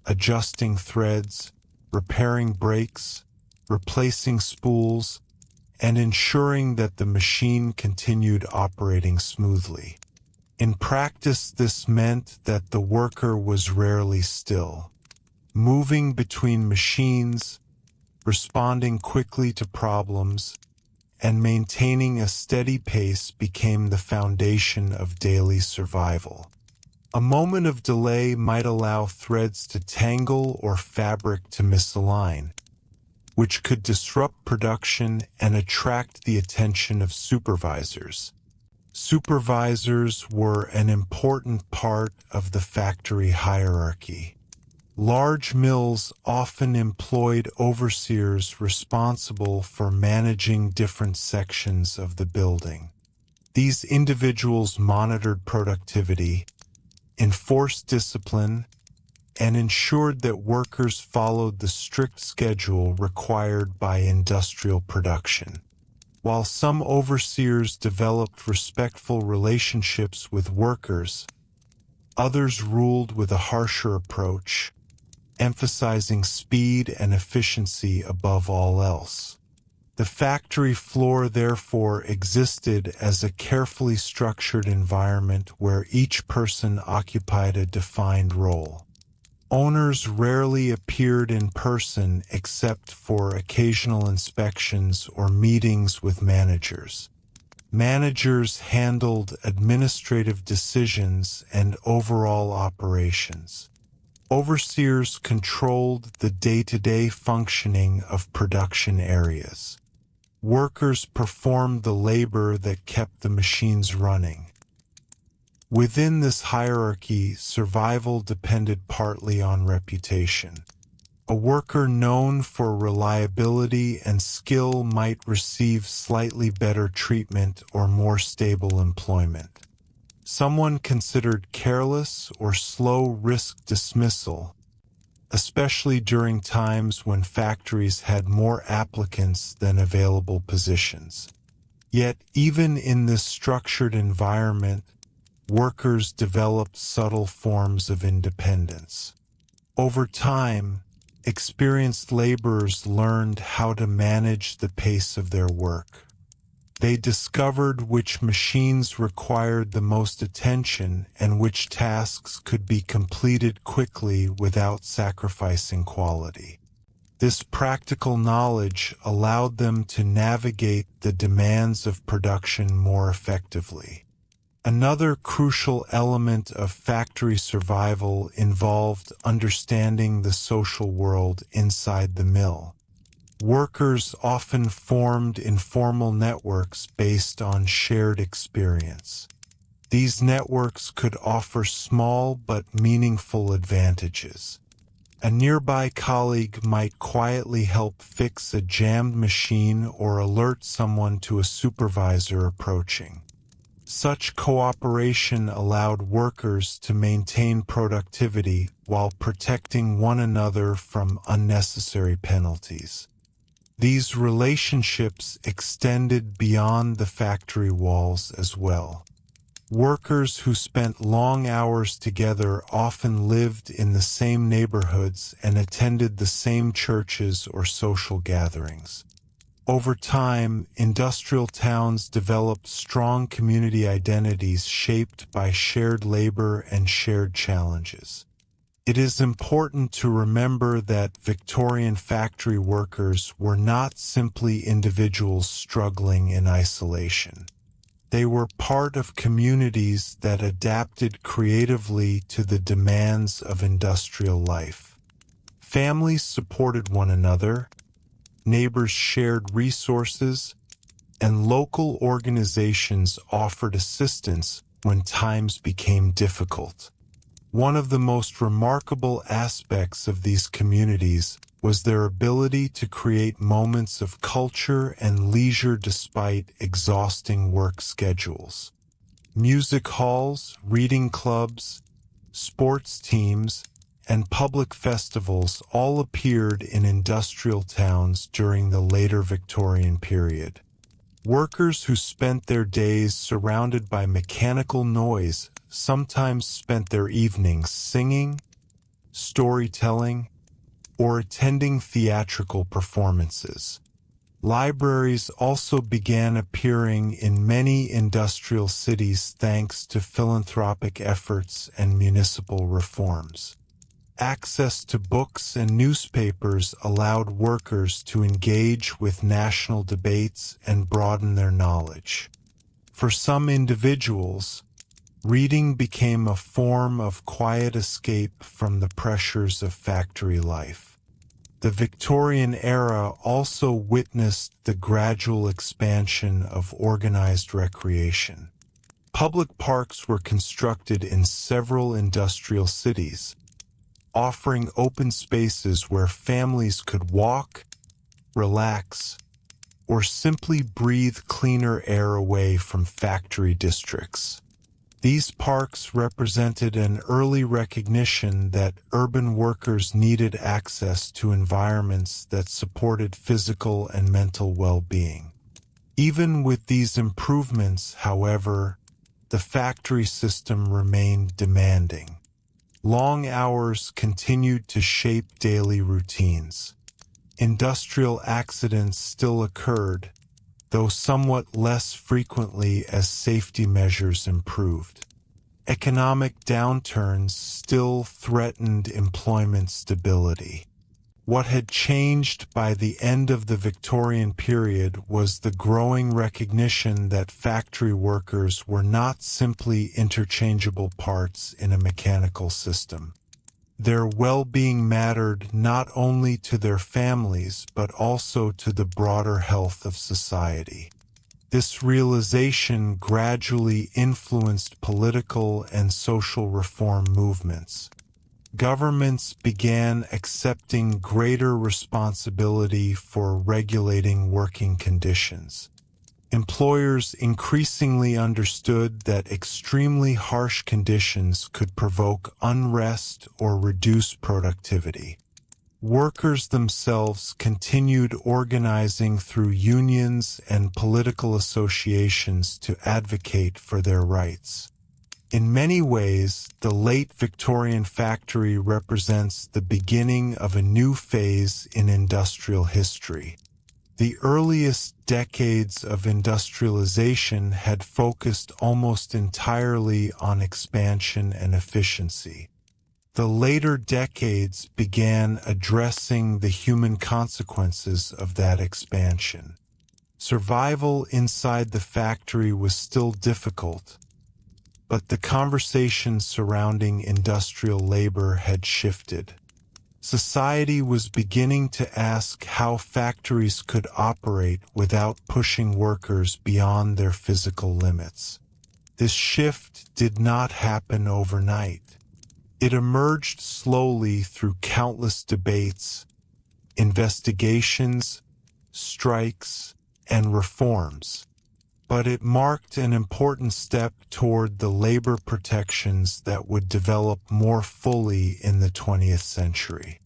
adjusting threads, repairing brakes, replacing spools, and ensuring that the machine continued operating smoothly. In practice, this meant that the worker was rarely still. Moving between machines, responding quickly to problems, and maintaining a steady pace became the foundation of daily survival. A moment of delay might allow threads to tangle or fabric to misalign, which could disrupt production and attract the attention of supervisors. Supervisors were an important part of the factory hierarchy. Large mills often employed overseers responsible for managing different sections of the building. These individuals monitored productivity, enforced discipline, and ensured that workers followed the strict schedule required by industrial production. While some overseers developed respectful relationships with workers, others ruled with a harsher approach, emphasizing speed and efficiency above all else. The factory floor therefore existed as a carefully structured environment where each person occupied a defined role. Owners rarely appeared in person except for occasional inspections or meetings with managers. Managers handled administrative decisions and overall operations. Overseers controlled the day-to-day functioning of production areas. Workers performed the labor that kept the machines running. Within this hierarchy, survival depended partly on reputation. A worker known for reliability and skill might receive slightly better treatment or more stable employment. Someone considered careless or slow risked dismissal, especially during times when factories had more applicants than available positions. Yet, even in this structured environment, workers developed subtle forms of independence. Over time, experienced laborers learned how to manage the pace of their work. They discovered which machines required the most attention and which tasks could be completed quickly without sacrificing quality. This practical knowledge allowed them to navigate the demands of production more effectively. Another crucial element of factory survival involved understanding the social world inside the mill. Workers often formed informal networks based on shared experience. These networks could offer small but meaningful advantages. A nearby colleague might quietly help fix a jammed machine or alert someone to a supervisor approaching. Such cooperation allowed workers to maintain productivity while protecting one another from unnecessary penalties. These relationships extended beyond the factory walls as well. Workers who spent long hours together often lived in the same neighborhoods and attended the same churches or social gatherings. Over time, industrial towns developed strong community identities shaped by shared labor and shared challenges. It is important to remember that Victorian factory workers were not simply individuals struggling in isolation. They were part of communities that adapted creatively to the demands of industrial life. Families supported one another, neighbors shared resources, and local organizations offered assistance when times became difficult. One of the most remarkable aspects of these communities was their ability to create moments of culture and leisure despite exhausting work schedules. Music halls, reading clubs, sports teams, and public festivals all appeared in industrial towns during the later Victorian period. Workers who spent their days surrounded by mechanical noise sometimes spent their evenings singing, storytelling, or attending theatrical performances. Libraries also began appearing in many industrial cities thanks to philanthropic efforts and municipal reforms. Access to books and newspapers allowed workers to engage with national debates and broaden their knowledge. For some individuals, reading became a form of quiet escape from the pressures of factory life. The Victorian era also witnessed the gradual expansion of organized recreation. Public parks were constructed in several industrial cities, offering open spaces where families could walk, relax, or simply breathe cleaner air away from factory districts. These parks represented an early recognition that urban workers needed access to environments that supported physical and mental well-being. Even with these improvements, however, the factory system remained demanding. Long hours continued to shape daily routines. Industrial accidents still occurred, though somewhat less frequently as safety measures improved. Economic downturns still threatened employment stability. What had changed by the end of the Victorian period was the growing recognition that factory workers were not simply interchangeable parts in a mechanical system. Their well-being mattered not only to their families but also to the broader health of society. This realization gradually influenced political and social reform movements. Governments began accepting greater responsibility for regulating working conditions. Employers increasingly understood that extremely harsh conditions could provoke unrest or reduce productivity. Workers themselves continued organizing through unions and political associations to advocate for their rights. In many ways, the late Victorian factory represents the beginning of a new phase in industrial history. The earliest decades of industrialization had focused almost entirely on expansion and efficiency. The later decades began addressing the human consequences of that expansion. Survival inside the factory was still difficult, but the conversation surrounding industrial labor had shifted. Society was beginning to ask how factories could operate without pushing workers beyond their physical limits. This shift did not happen overnight. It emerged slowly through countless debates, investigations, strikes, and reforms. But it marked an important step toward the labor protections that would develop more fully in the 20th century.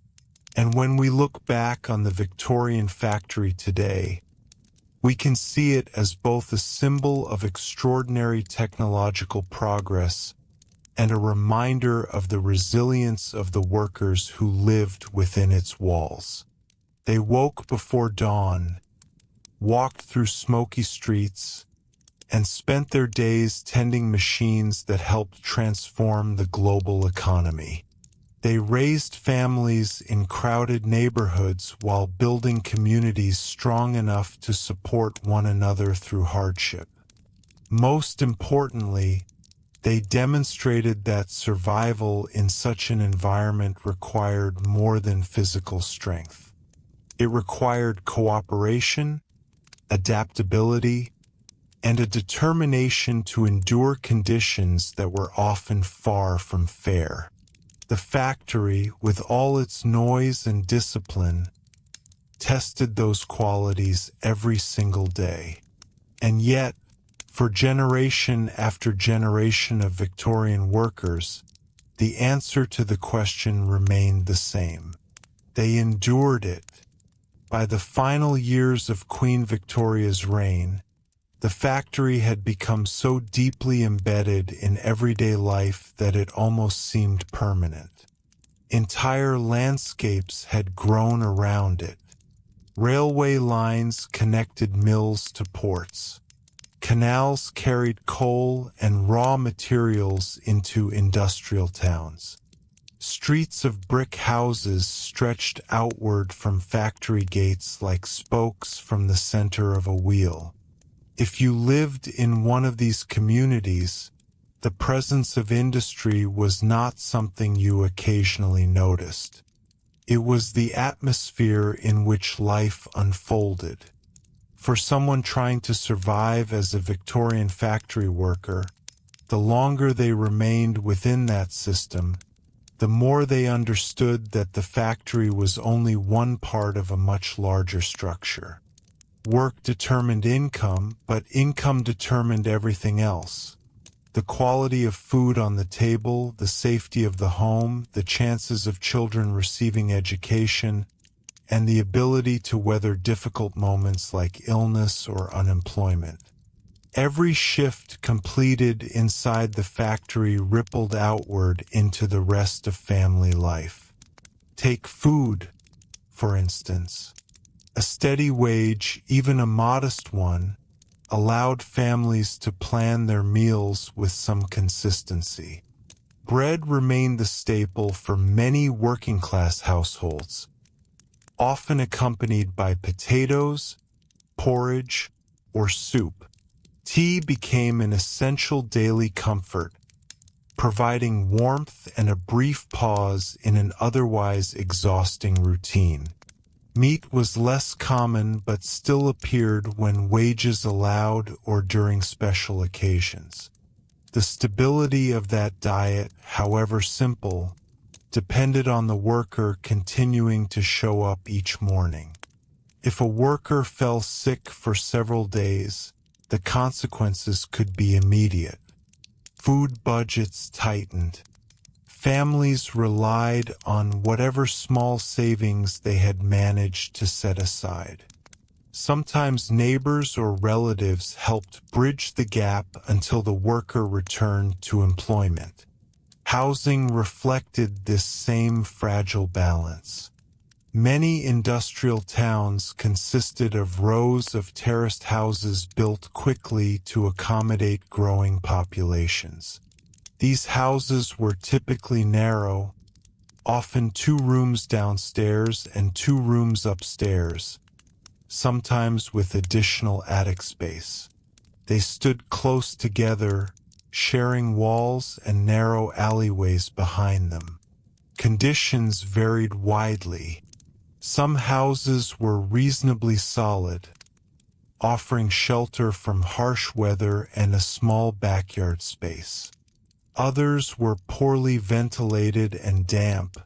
And when we look back on the Victorian factory today, we can see it as both a symbol of extraordinary technological progress and a reminder of the resilience of the workers who lived within its walls. They woke before dawn, walked through smoky streets, and spent their days tending machines that helped transform the global economy. They raised families in crowded neighborhoods while building communities strong enough to support one another through hardship. Most importantly, they demonstrated that survival in such an environment required more than physical strength. It required cooperation, adaptability, and a determination to endure conditions that were often far from fair. The factory, with all its noise and discipline, tested those qualities every single day. And yet, for generation after generation of Victorian workers, the answer to the question remained the same. They endured it. By the final years of Queen Victoria's reign, the factory had become so deeply embedded in everyday life that it almost seemed permanent. Entire landscapes had grown around it. Railway lines connected mills to ports. Canals carried coal and raw materials into industrial towns. Streets of brick houses stretched outward from factory gates like spokes from the center of a wheel. If you lived in one of these communities, the presence of industry was not something you occasionally noticed. It was the atmosphere in which life unfolded. For someone trying to survive as a Victorian factory worker, the longer they remained within that system, the more they understood that the factory was only one part of a much larger structure. Work determined income, but income determined everything else. The quality of food on the table, the safety of the home, the chances of children receiving education, and the ability to weather difficult moments like illness or unemployment. Every shift completed inside the factory rippled outward into the rest of family life. Take food, for instance. A steady wage, even a modest one, allowed families to plan their meals with some consistency. Bread remained the staple for many working-class households, often accompanied by potatoes, porridge, or soup. Tea became an essential daily comfort, providing warmth and a brief pause in an otherwise exhausting routine. Meat was less common but still appeared when wages allowed or during special occasions. The stability of that diet, however simple, depended on the worker continuing to show up each morning. If a worker fell sick for several days, the consequences could be immediate. Food budgets tightened. Families relied on whatever small savings they had managed to set aside. Sometimes neighbors or relatives helped bridge the gap until the worker returned to employment. Housing reflected this same fragile balance. Many industrial towns consisted of rows of terraced houses built quickly to accommodate growing populations. These houses were typically narrow, often 2 rooms downstairs and 2 rooms upstairs, sometimes with additional attic space. They stood close together, sharing walls and narrow alleyways behind them. Conditions varied widely. Some houses were reasonably solid, offering shelter from harsh weather and a small backyard space. Others were poorly ventilated and damp,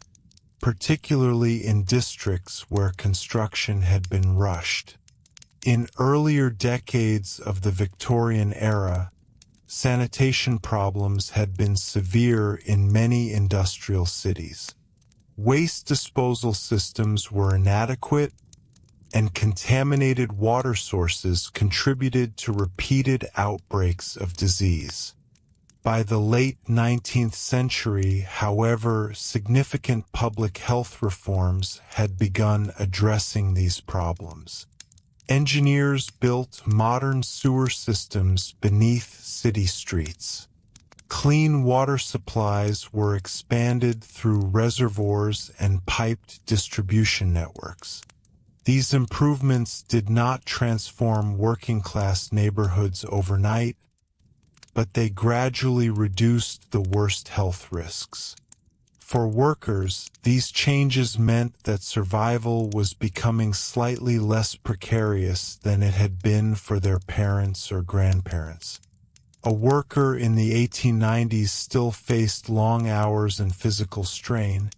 particularly in districts where construction had been rushed. In earlier decades of the Victorian era, sanitation problems had been severe in many industrial cities. Waste disposal systems were inadequate, and contaminated water sources contributed to repeated outbreaks of disease. By the late 19th century, however, significant public health reforms had begun addressing these problems. Engineers built modern sewer systems beneath city streets. Clean water supplies were expanded through reservoirs and piped distribution networks. These improvements did not transform working-class neighborhoods overnight, but they gradually reduced the worst health risks. For workers, these changes meant that survival was becoming slightly less precarious than it had been for their parents or grandparents. A worker in the 1890s still faced long hours and physical strain,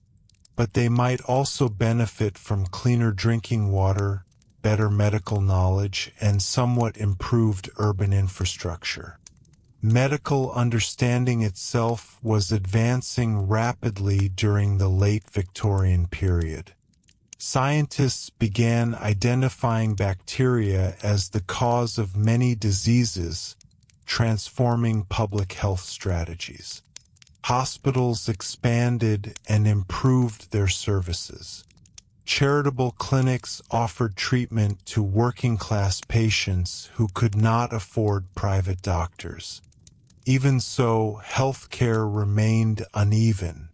but they might also benefit from cleaner drinking water, better medical knowledge, and somewhat improved urban infrastructure. Medical understanding itself was advancing rapidly during the late Victorian period. Scientists began identifying bacteria as the cause of many diseases, transforming public health strategies. Hospitals expanded and improved their services. Charitable clinics offered treatment to working-class patients who could not afford private doctors. Even so, healthcare remained uneven.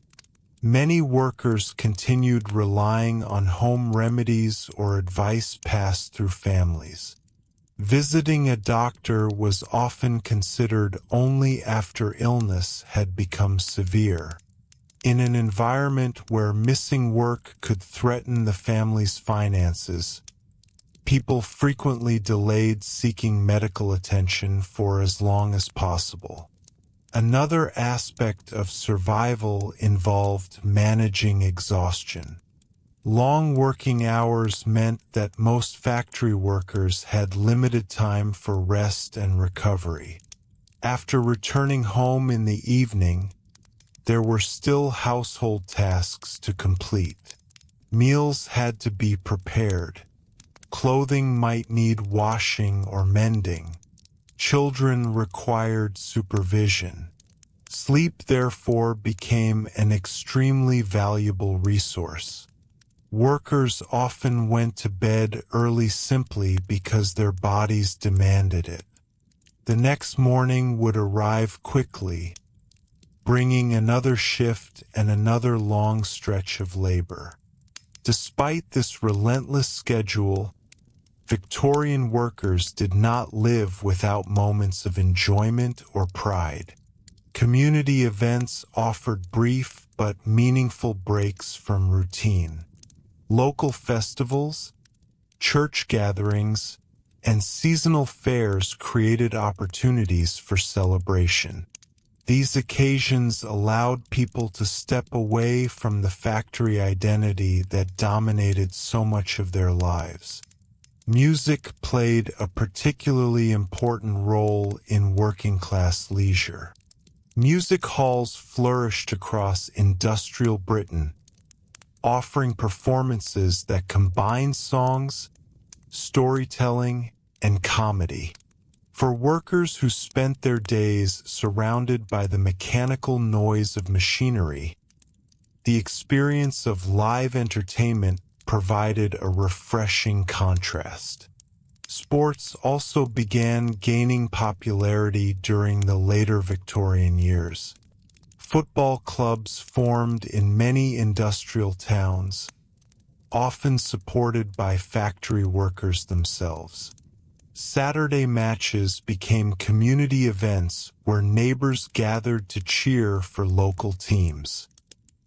Many workers continued relying on home remedies or advice passed through families. Visiting a doctor was often considered only after illness had become severe. In an environment where missing work could threaten the family's finances, people frequently delayed seeking medical attention for as long as possible. Another aspect of survival involved managing exhaustion. Long working hours meant that most factory workers had limited time for rest and recovery. After returning home in the evening, there were still household tasks to complete. Meals had to be prepared. Clothing might need washing or mending. Children required supervision. Sleep, therefore, became an extremely valuable resource. Workers often went to bed early simply because their bodies demanded it. The next morning would arrive quickly, bringing another shift and another long stretch of labor. Despite this relentless schedule, Victorian workers did not live without moments of enjoyment or pride. Community events offered brief but meaningful breaks from routine. Local festivals, church gatherings, and seasonal fairs created opportunities for celebration. These occasions allowed people to step away from the factory identity that dominated so much of their lives. Music played a particularly important role in working-class leisure. Music halls flourished across industrial Britain, offering performances that combined songs, storytelling, and comedy. For workers who spent their days surrounded by the mechanical noise of machinery, the experience of live entertainment provided a refreshing contrast. Sports also began gaining popularity during the later Victorian years. Football clubs formed in many industrial towns, often supported by factory workers themselves. Saturday matches became community events where neighbors gathered to cheer for local teams.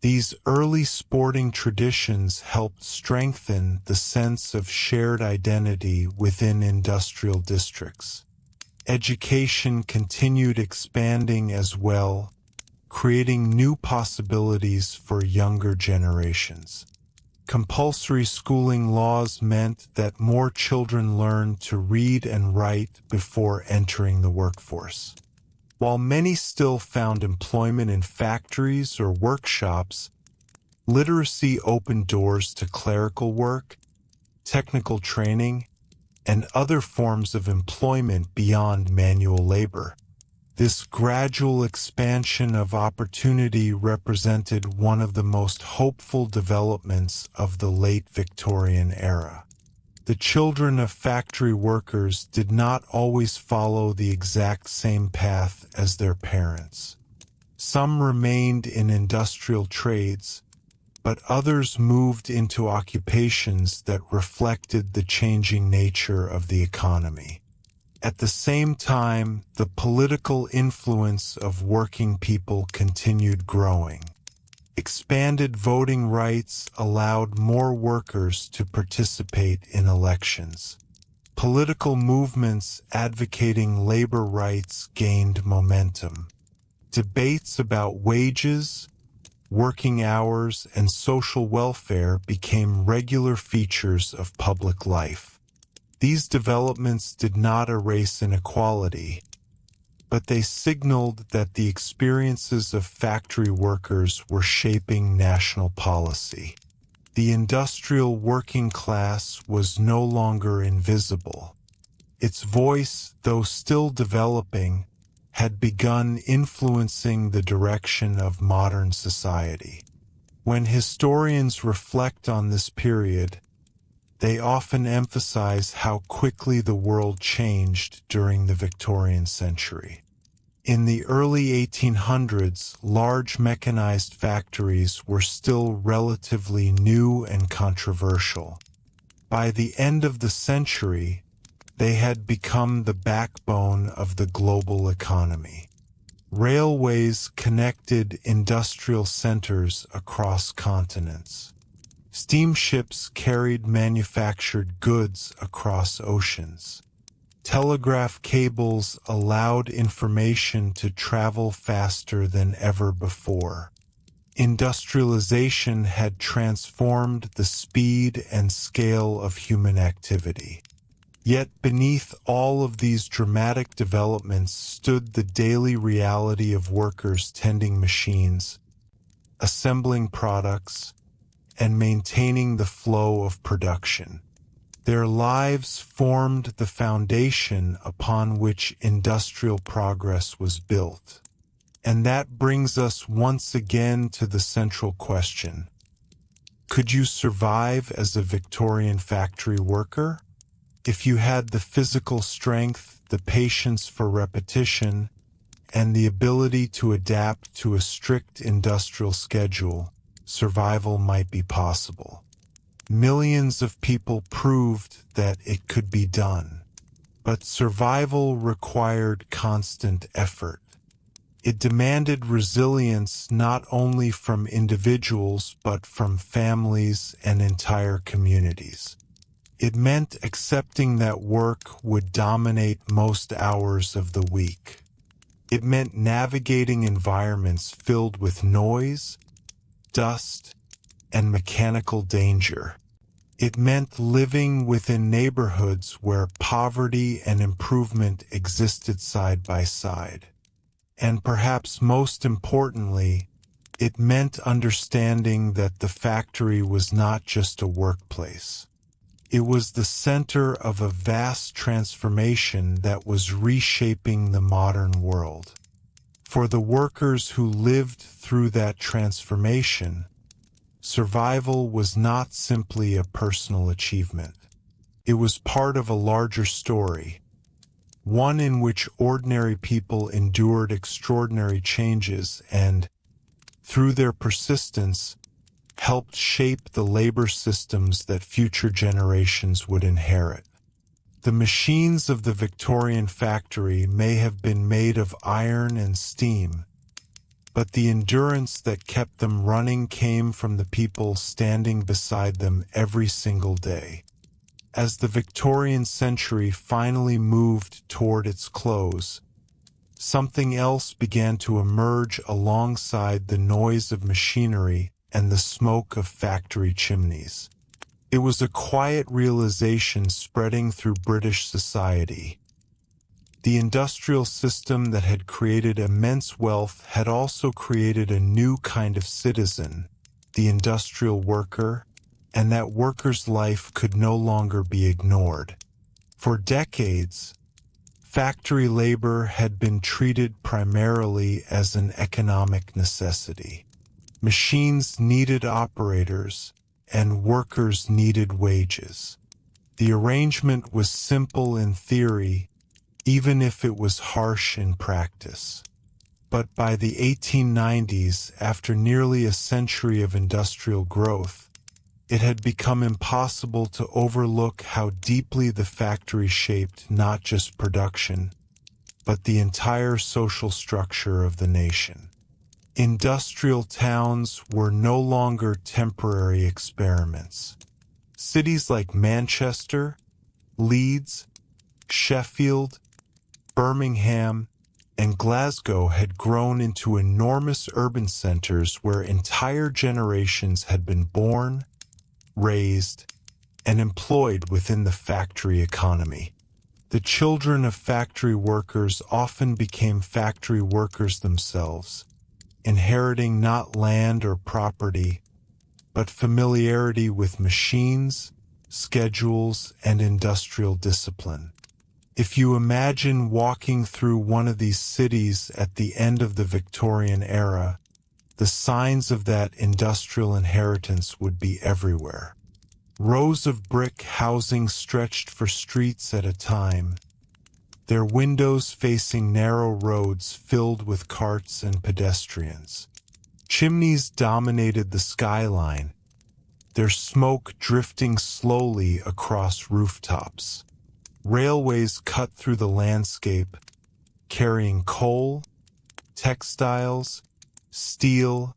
These early sporting traditions helped strengthen the sense of shared identity within industrial districts. Education continued expanding as well, creating new possibilities for younger generations. Compulsory schooling laws meant that more children learned to read and write before entering the workforce. While many still found employment in factories or workshops, literacy opened doors to clerical work, technical training, and other forms of employment beyond manual labor. This gradual expansion of opportunity represented one of the most hopeful developments of the late Victorian era. The children of factory workers did not always follow the exact same path as their parents. Some remained in industrial trades, but others moved into occupations that reflected the changing nature of the economy. At the same time, the political influence of working people continued growing. Expanded voting rights allowed more workers to participate in elections. Political movements advocating labor rights gained momentum. Debates about wages, working hours, and social welfare became regular features of public life. These developments did not erase inequality, but they signaled that the experiences of factory workers were shaping national policy. The industrial working class was no longer invisible. Its voice, though still developing, had begun influencing the direction of modern society. When historians reflect on this period, they often emphasize how quickly the world changed during the Victorian century. In the early 1800s, large mechanized factories were still relatively new and controversial. By the end of the century, they had become the backbone of the global economy. Railways connected industrial centers across continents. Steamships carried manufactured goods across oceans. Telegraph cables allowed information to travel faster than ever before. Industrialization had transformed the speed and scale of human activity. Yet beneath all of these dramatic developments stood the daily reality of workers tending machines, assembling products, and maintaining the flow of production. Their lives formed the foundation upon which industrial progress was built. And that brings us once again to the central question. Could you survive as a Victorian factory worker? If you had the physical strength, the patience for repetition, and the ability to adapt to a strict industrial schedule, survival might be possible. Millions of people proved that it could be done. But survival required constant effort. It demanded resilience not only from individuals but from families and entire communities. It meant accepting that work would dominate most hours of the week. It meant navigating environments filled with noise, dust, and mechanical danger. It meant living within neighborhoods where poverty and improvement existed side by side. And perhaps most importantly, it meant understanding that the factory was not just a workplace. It was the center of a vast transformation that was reshaping the modern world. For the workers who lived through that transformation, survival was not simply a personal achievement. It was part of a larger story, one in which ordinary people endured extraordinary changes and, through their persistence, helped shape the labor systems that future generations would inherit. The machines of the Victorian factory may have been made of iron and steam, but the endurance that kept them running came from the people standing beside them every single day. As the Victorian century finally moved toward its close, something else began to emerge alongside the noise of machinery and the smoke of factory chimneys. It was a quiet realization spreading through British society. The industrial system that had created immense wealth had also created a new kind of citizen, the industrial worker, and that worker's life could no longer be ignored. For decades, factory labor had been treated primarily as an economic necessity. Machines needed operators, and workers needed wages. The arrangement was simple in theory, even if it was harsh in practice. But by the 1890s, after nearly a century of industrial growth, it had become impossible to overlook how deeply the factory shaped not just production, but the entire social structure of the nation. Industrial towns were no longer temporary experiments. Cities like Manchester, Leeds, Sheffield, Birmingham, and Glasgow had grown into enormous urban centers where entire generations had been born, raised, and employed within the factory economy. The children of factory workers often became factory workers themselves, inheriting not land or property, but familiarity with machines, schedules, and industrial discipline. If you imagine walking through one of these cities at the end of the Victorian era, the signs of that industrial inheritance would be everywhere. Rows of brick housing stretched for streets at a time, their windows facing narrow roads filled with carts and pedestrians. Chimneys dominated the skyline, their smoke drifting slowly across rooftops. Railways cut through the landscape, carrying coal, textiles, steel,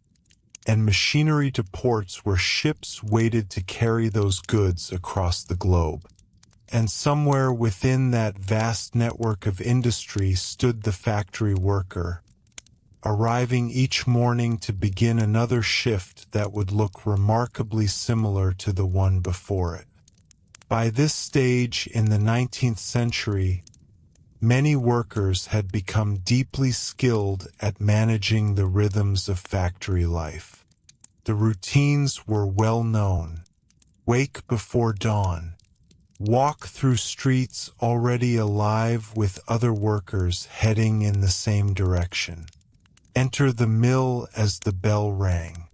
and machinery to ports where ships waited to carry those goods across the globe. And somewhere within that vast network of industry stood the factory worker, arriving each morning to begin another shift that would look remarkably similar to the one before it. By this stage in the 19th century, many workers had become deeply skilled at managing the rhythms of factory life. The routines were well known. Wake before dawn. Walk through streets already alive with other workers heading in the same direction. Enter the mill as the bell rang.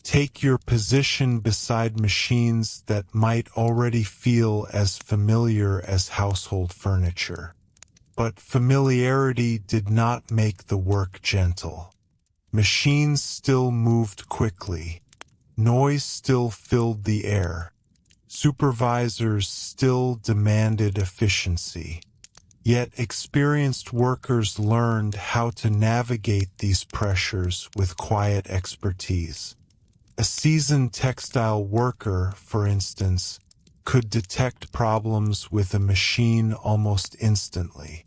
Take your position beside machines that might already feel as familiar as household furniture. But familiarity did not make the work gentle. Machines still moved quickly. Noise still filled the air. Supervisors still demanded efficiency. Yet experienced workers learned how to navigate these pressures with quiet expertise. A seasoned textile worker, for instance, could detect problems with a machine almost instantly.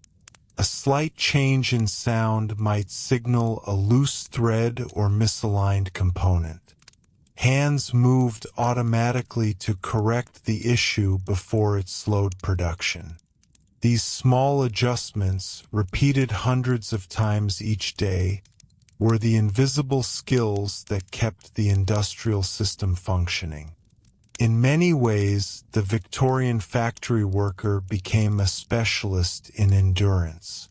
A slight change in sound might signal a loose thread or misaligned component. Hands moved automatically to correct the issue before it slowed production. These small adjustments, repeated hundreds of times each day, were the invisible skills that kept the industrial system functioning. In many ways, the Victorian factory worker became a specialist in endurance.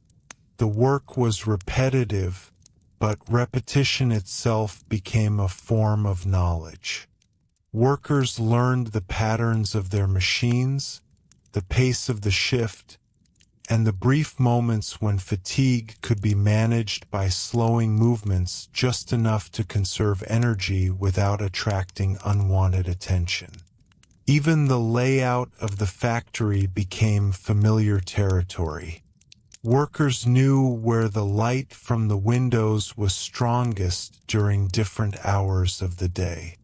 The work was repetitive, but repetition itself became a form of knowledge. Workers learned the patterns of their machines, the pace of the shift, and the brief moments when fatigue could be managed by slowing movements just enough to conserve energy without attracting unwanted attention. Even the layout of the factory became familiar territory. Workers knew where the light from the windows was strongest during different hours of the day.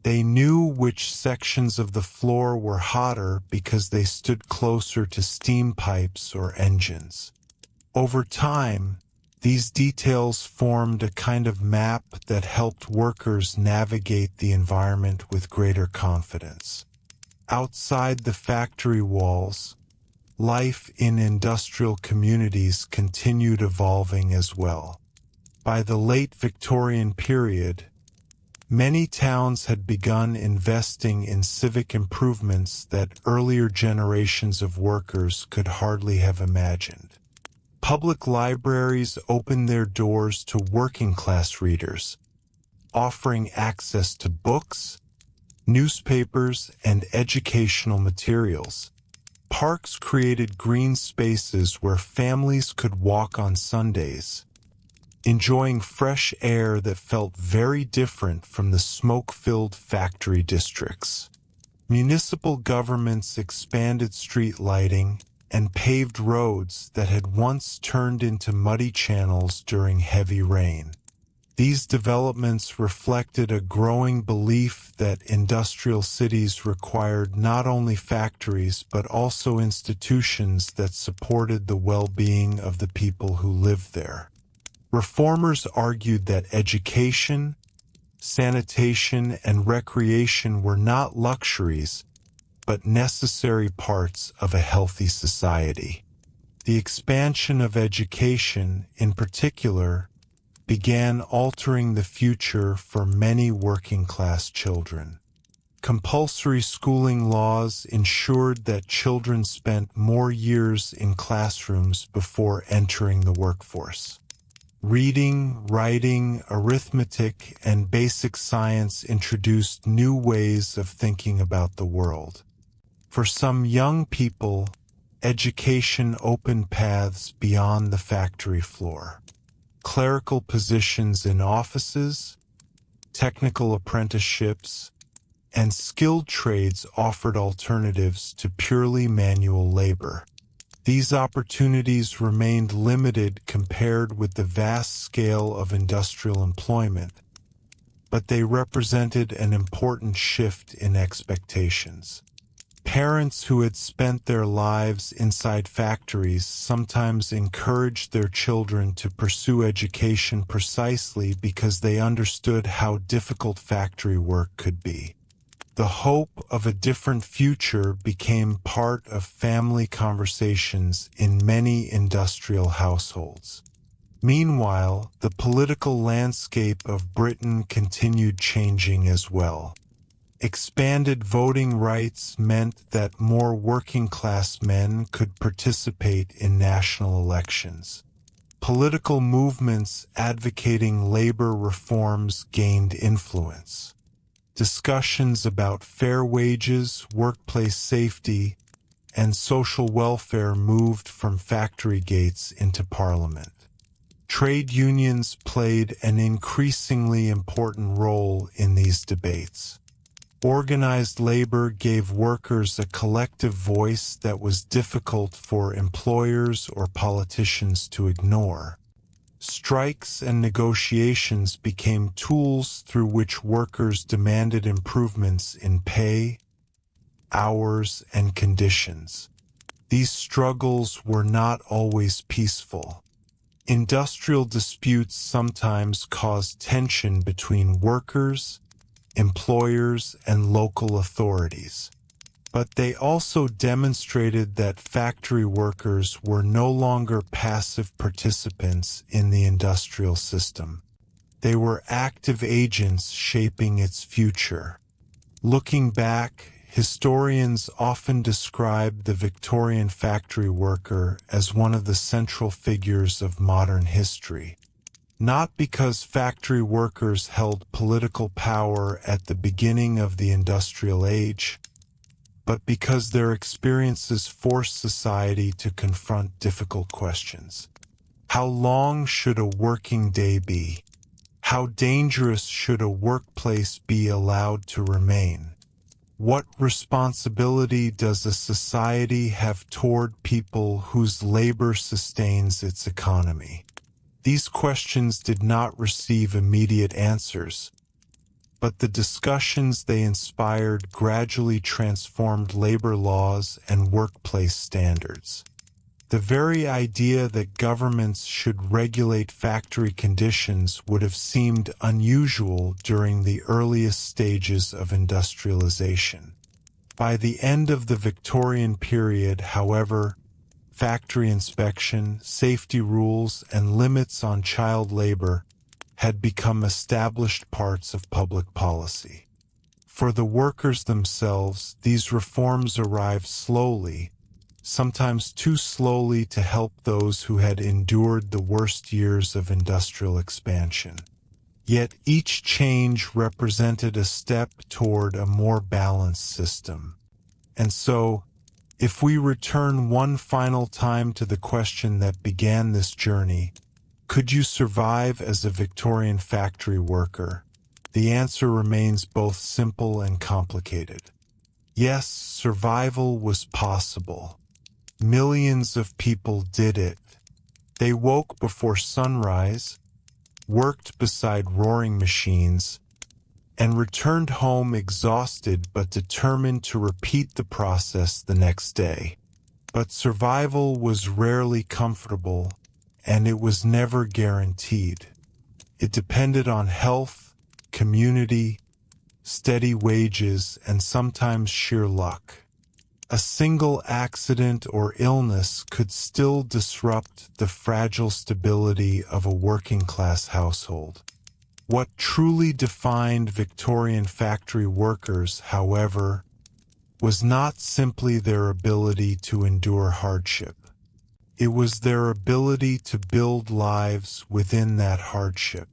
They knew which sections of the floor were hotter because they stood closer to steam pipes or engines. Over time, these details formed a kind of map that helped workers navigate the environment with greater confidence. Outside the factory walls, life in industrial communities continued evolving as well. By the late Victorian period, many towns had begun investing in civic improvements that earlier generations of workers could hardly have imagined. Public libraries opened their doors to working-class readers, offering access to books, newspapers, and educational materials. Parks created green spaces where families could walk on Sundays, enjoying fresh air that felt very different from the smoke-filled factory districts. Municipal governments expanded street lighting and paved roads that had once turned into muddy channels during heavy rain. These developments reflected a growing belief that industrial cities required not only factories but also institutions that supported the well-being of the people who lived there. Reformers argued that education, sanitation, and recreation were not luxuries, but necessary parts of a healthy society. The expansion of education, in particular, began altering the future for many working-class children. Compulsory schooling laws ensured that children spent more years in classrooms before entering the workforce. Reading, writing, arithmetic, and basic science introduced new ways of thinking about the world. For some young people, education opened paths beyond the factory floor. Clerical positions in offices, technical apprenticeships, and skilled trades offered alternatives to purely manual labor. These opportunities remained limited compared with the vast scale of industrial employment, but they represented an important shift in expectations. Parents who had spent their lives inside factories sometimes encouraged their children to pursue education precisely because they understood how difficult factory work could be. The hope of a different future became part of family conversations in many industrial households. Meanwhile, the political landscape of Britain continued changing as well. Expanded voting rights meant that more working-class men could participate in national elections. Political movements advocating labor reforms gained influence. Discussions about fair wages, workplace safety, and social welfare moved from factory gates into Parliament. Trade unions played an increasingly important role in these debates. Organized labor gave workers a collective voice that was difficult for employers or politicians to ignore. Strikes and negotiations became tools through which workers demanded improvements in pay, hours, and conditions. These struggles were not always peaceful. Industrial disputes sometimes caused tension between workers, employers, and local authorities. But they also demonstrated that factory workers were no longer passive participants in the industrial system. They were active agents shaping its future. Looking back, historians often describe the Victorian factory worker as one of the central figures of modern history. Not because factory workers held political power at the beginning of the industrial age, but because their experiences forced society to confront difficult questions. How long should a working day be? How dangerous should a workplace be allowed to remain? What responsibility does a society have toward people whose labor sustains its economy? These questions did not receive immediate answers, but the discussions they inspired gradually transformed labor laws and workplace standards. The very idea that governments should regulate factory conditions would have seemed unusual during the earliest stages of industrialization. By the end of the Victorian period, however, factory inspection, safety rules, and limits on child labor had become established parts of public policy. For the workers themselves, these reforms arrived slowly, sometimes too slowly to help those who had endured the worst years of industrial expansion. Yet each change represented a step toward a more balanced system. And so, if we return one final time to the question that began this journey, could you survive as a Victorian factory worker? The answer remains both simple and complicated. Yes, survival was possible. Millions of people did it. They woke before sunrise, worked beside roaring machines, and returned home exhausted but determined to repeat the process the next day. But survival was rarely comfortable, and it was never guaranteed. It depended on health, community, steady wages, and sometimes sheer luck. A single accident or illness could still disrupt the fragile stability of a working-class household. What truly defined Victorian factory workers, however, was not simply their ability to endure hardship. It was their ability to build lives within that hardship.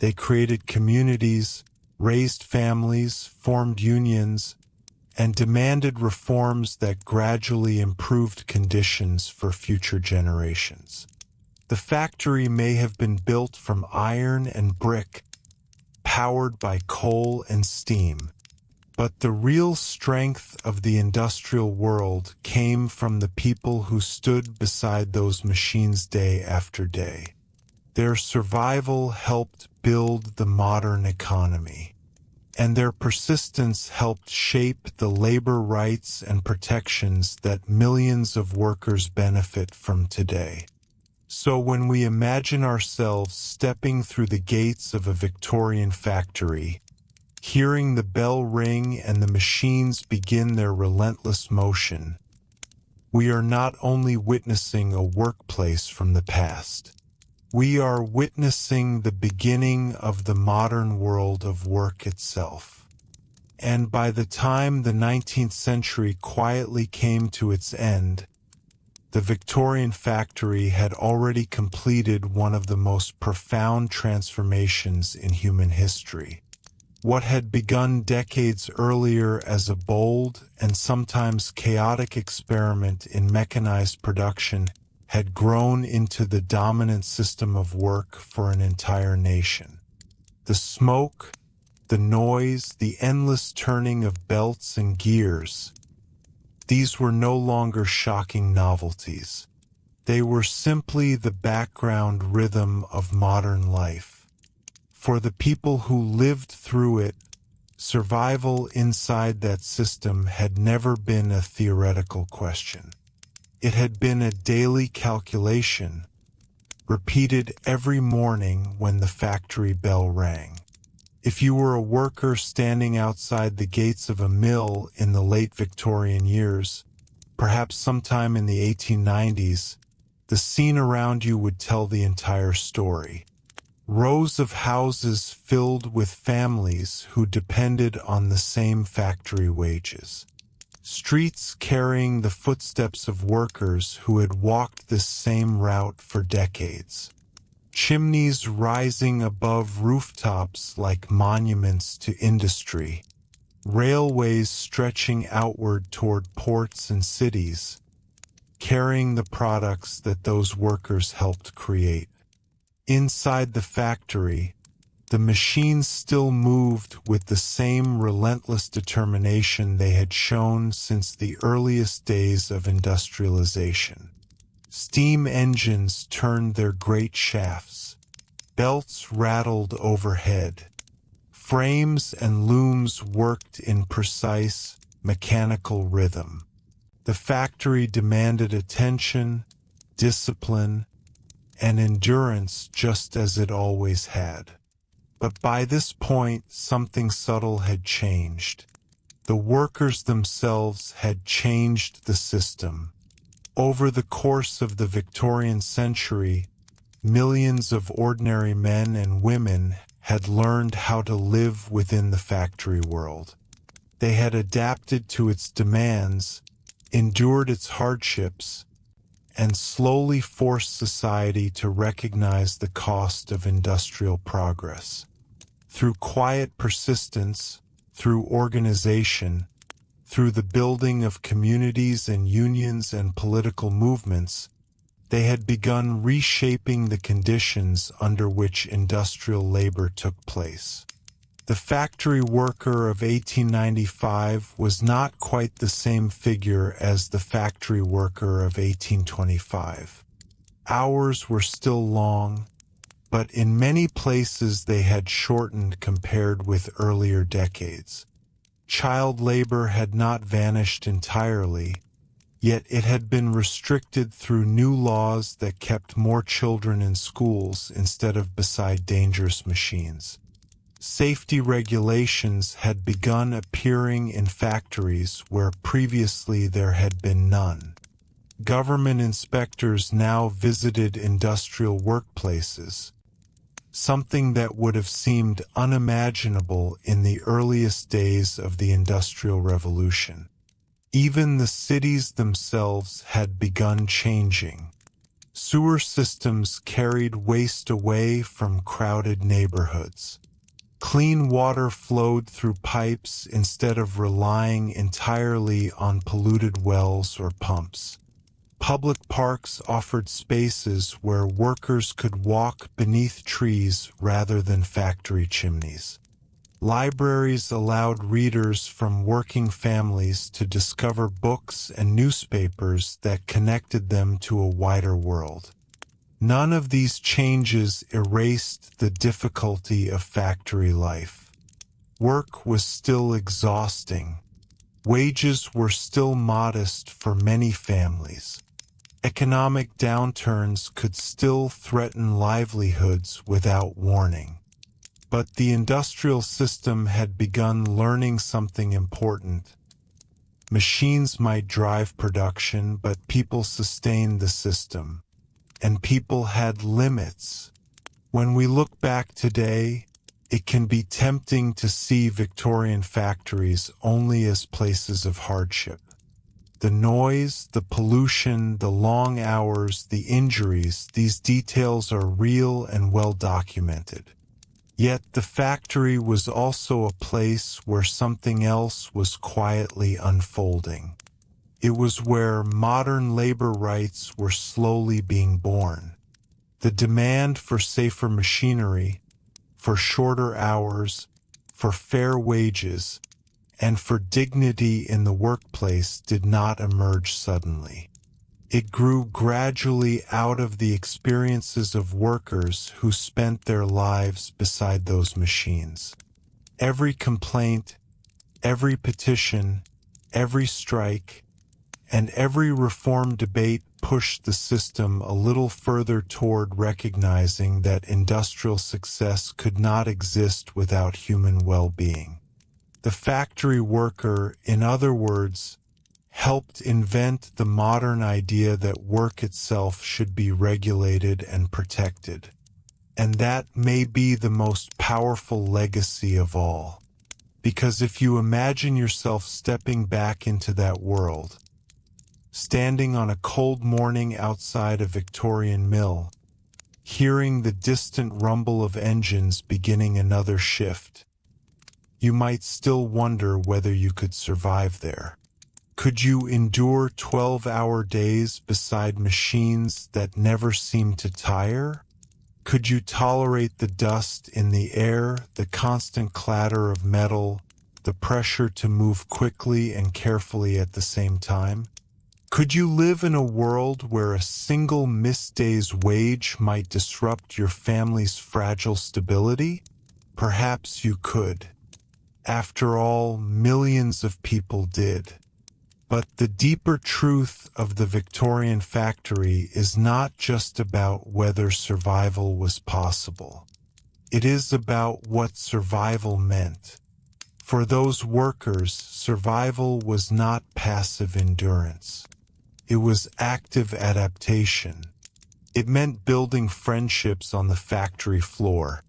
They created communities, raised families, formed unions, and demanded reforms that gradually improved conditions for future generations. The factory may have been built from iron and brick, powered by coal and steam, but the real strength of the industrial world came from the people who stood beside those machines day after day. Their survival helped build the modern economy, and their persistence helped shape the labor rights and protections that millions of workers benefit from today. So when we imagine ourselves stepping through the gates of a Victorian factory, hearing the bell ring and the machines begin their relentless motion, we are not only witnessing a workplace from the past. We are witnessing the beginning of the modern world of work itself. And by the time the 19th century quietly came to its end, the Victorian factory had already completed one of the most profound transformations in human history. What had begun decades earlier as a bold and sometimes chaotic experiment in mechanized production had grown into the dominant system of work for an entire nation. The smoke, the noise, the endless turning of belts and gears, these were no longer shocking novelties. They were simply the background rhythm of modern life. For the people who lived through it, survival inside that system had never been a theoretical question. It had been a daily calculation, repeated every morning when the factory bell rang. If you were a worker standing outside the gates of a mill in the late Victorian years, perhaps sometime in the 1890s, the scene around you would tell the entire story. Rows of houses filled with families who depended on the same factory wages. Streets carrying the footsteps of workers who had walked this same route for decades. Chimneys rising above rooftops like monuments to industry. Railways stretching outward toward ports and cities, carrying the products that those workers helped create. Inside the factory, The machines still moved with the same relentless determination they had shown since the earliest days of industrialization. Steam engines turned their great shafts. Belts rattled overhead. Frames and looms worked in precise, mechanical rhythm. The factory demanded attention, discipline, and endurance just as it always had. But by this point, something subtle had changed. The workers themselves had changed the system. Over the course of the Victorian century, millions of ordinary men and women had learned how to live within the factory world. They had adapted to its demands, endured its hardships, and slowly forced society to recognize the cost of industrial progress. Through quiet persistence, through organization, through the building of communities and unions and political movements, they had begun reshaping the conditions under which industrial labor took place. The factory worker of 1895 was not quite the same figure as the factory worker of 1825. Hours were still long, but in many places they had shortened compared with earlier decades. Child labor had not vanished entirely, yet it had been restricted through new laws that kept more children in schools instead of beside dangerous machines. Safety regulations had begun appearing in factories where previously there had been none. Government inspectors now visited industrial workplaces, something that would have seemed unimaginable in the earliest days of the Industrial Revolution. Even the cities themselves had begun changing. Sewer systems carried waste away from crowded neighborhoods. Clean water flowed through pipes instead of relying entirely on polluted wells or pumps. Public parks offered spaces where workers could walk beneath trees rather than factory chimneys. Libraries allowed readers from working families to discover books and newspapers that connected them to a wider world. None of these changes erased the difficulty of factory life. Work was still exhausting. Wages were still modest for many families. Economic downturns could still threaten livelihoods without warning. But the industrial system had begun learning something important. Machines might drive production, but people sustained the system. And people had limits. When we look back today, it can be tempting to see Victorian factories only as places of hardship. The noise, the pollution, the long hours, the injuries, these details are real and well documented. Yet the factory was also a place where something else was quietly unfolding. It was where modern labor rights were slowly being born. The demand for safer machinery, for shorter hours, for fair wages, and for dignity in the workplace did not emerge suddenly. It grew gradually out of the experiences of workers who spent their lives beside those machines. Every complaint, every petition, every strike, and every reform debate pushed the system a little further toward recognizing that industrial success could not exist without human well-being. The factory worker, in other words, helped invent the modern idea that work itself should be regulated and protected. And that may be the most powerful legacy of all. Because if you imagine yourself stepping back into that world, standing on a cold morning outside a Victorian mill, hearing the distant rumble of engines beginning another shift, you might still wonder whether you could survive there. Could you endure 12-hour days beside machines that never seemed to tire? Could you tolerate the dust in the air, the constant clatter of metal, the pressure to move quickly and carefully at the same time? Could you live in a world where a single missed day's wage might disrupt your family's fragile stability? Perhaps you could. After all, millions of people did. But the deeper truth of the Victorian factory is not just about whether survival was possible. It is about what survival meant. For those workers, survival was not passive endurance. It was active adaptation. It meant building friendships on the factory floor,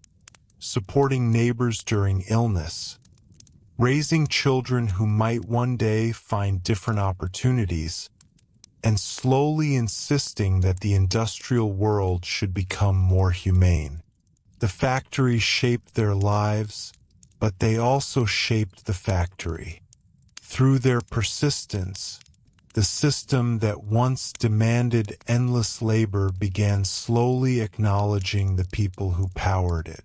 supporting neighbors during illness, raising children who might one day find different opportunities, and slowly insisting that the industrial world should become more humane. The factory shaped their lives, but they also shaped the factory. Through their persistence, the system that once demanded endless labor began slowly acknowledging the people who powered it.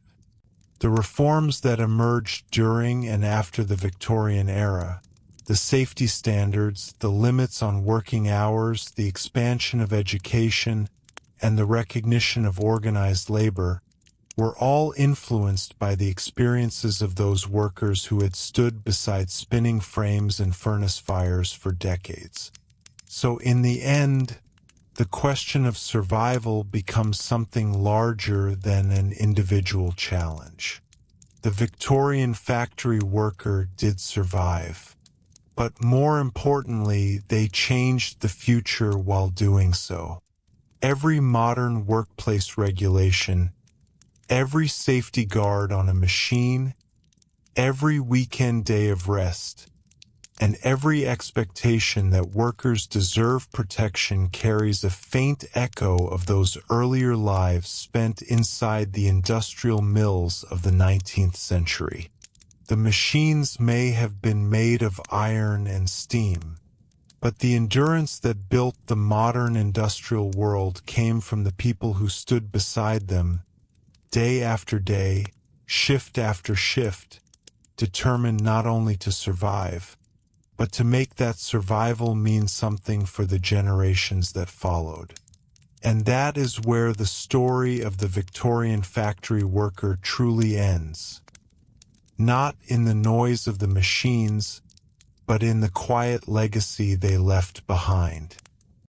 The reforms that emerged during and after the Victorian era, the safety standards, the limits on working hours, the expansion of education, and the recognition of organized labor, were all influenced by the experiences of those workers who had stood beside spinning frames and furnace fires for decades. So in the end, the question of survival becomes something larger than an individual challenge. The Victorian factory worker did survive, but more importantly, they changed the future while doing so. Every modern workplace regulation, every safety guard on a machine, every weekend day of rest, and every expectation that workers deserve protection carries a faint echo of those earlier lives spent inside the industrial mills of the 19th century. The machines may have been made of iron and steam, but the endurance that built the modern industrial world came from the people who stood beside them, day after day, shift after shift, determined not only to survive, but to make that survival mean something for the generations that followed. And that is where the story of the Victorian factory worker truly ends. Not in the noise of the machines, but in the quiet legacy they left behind.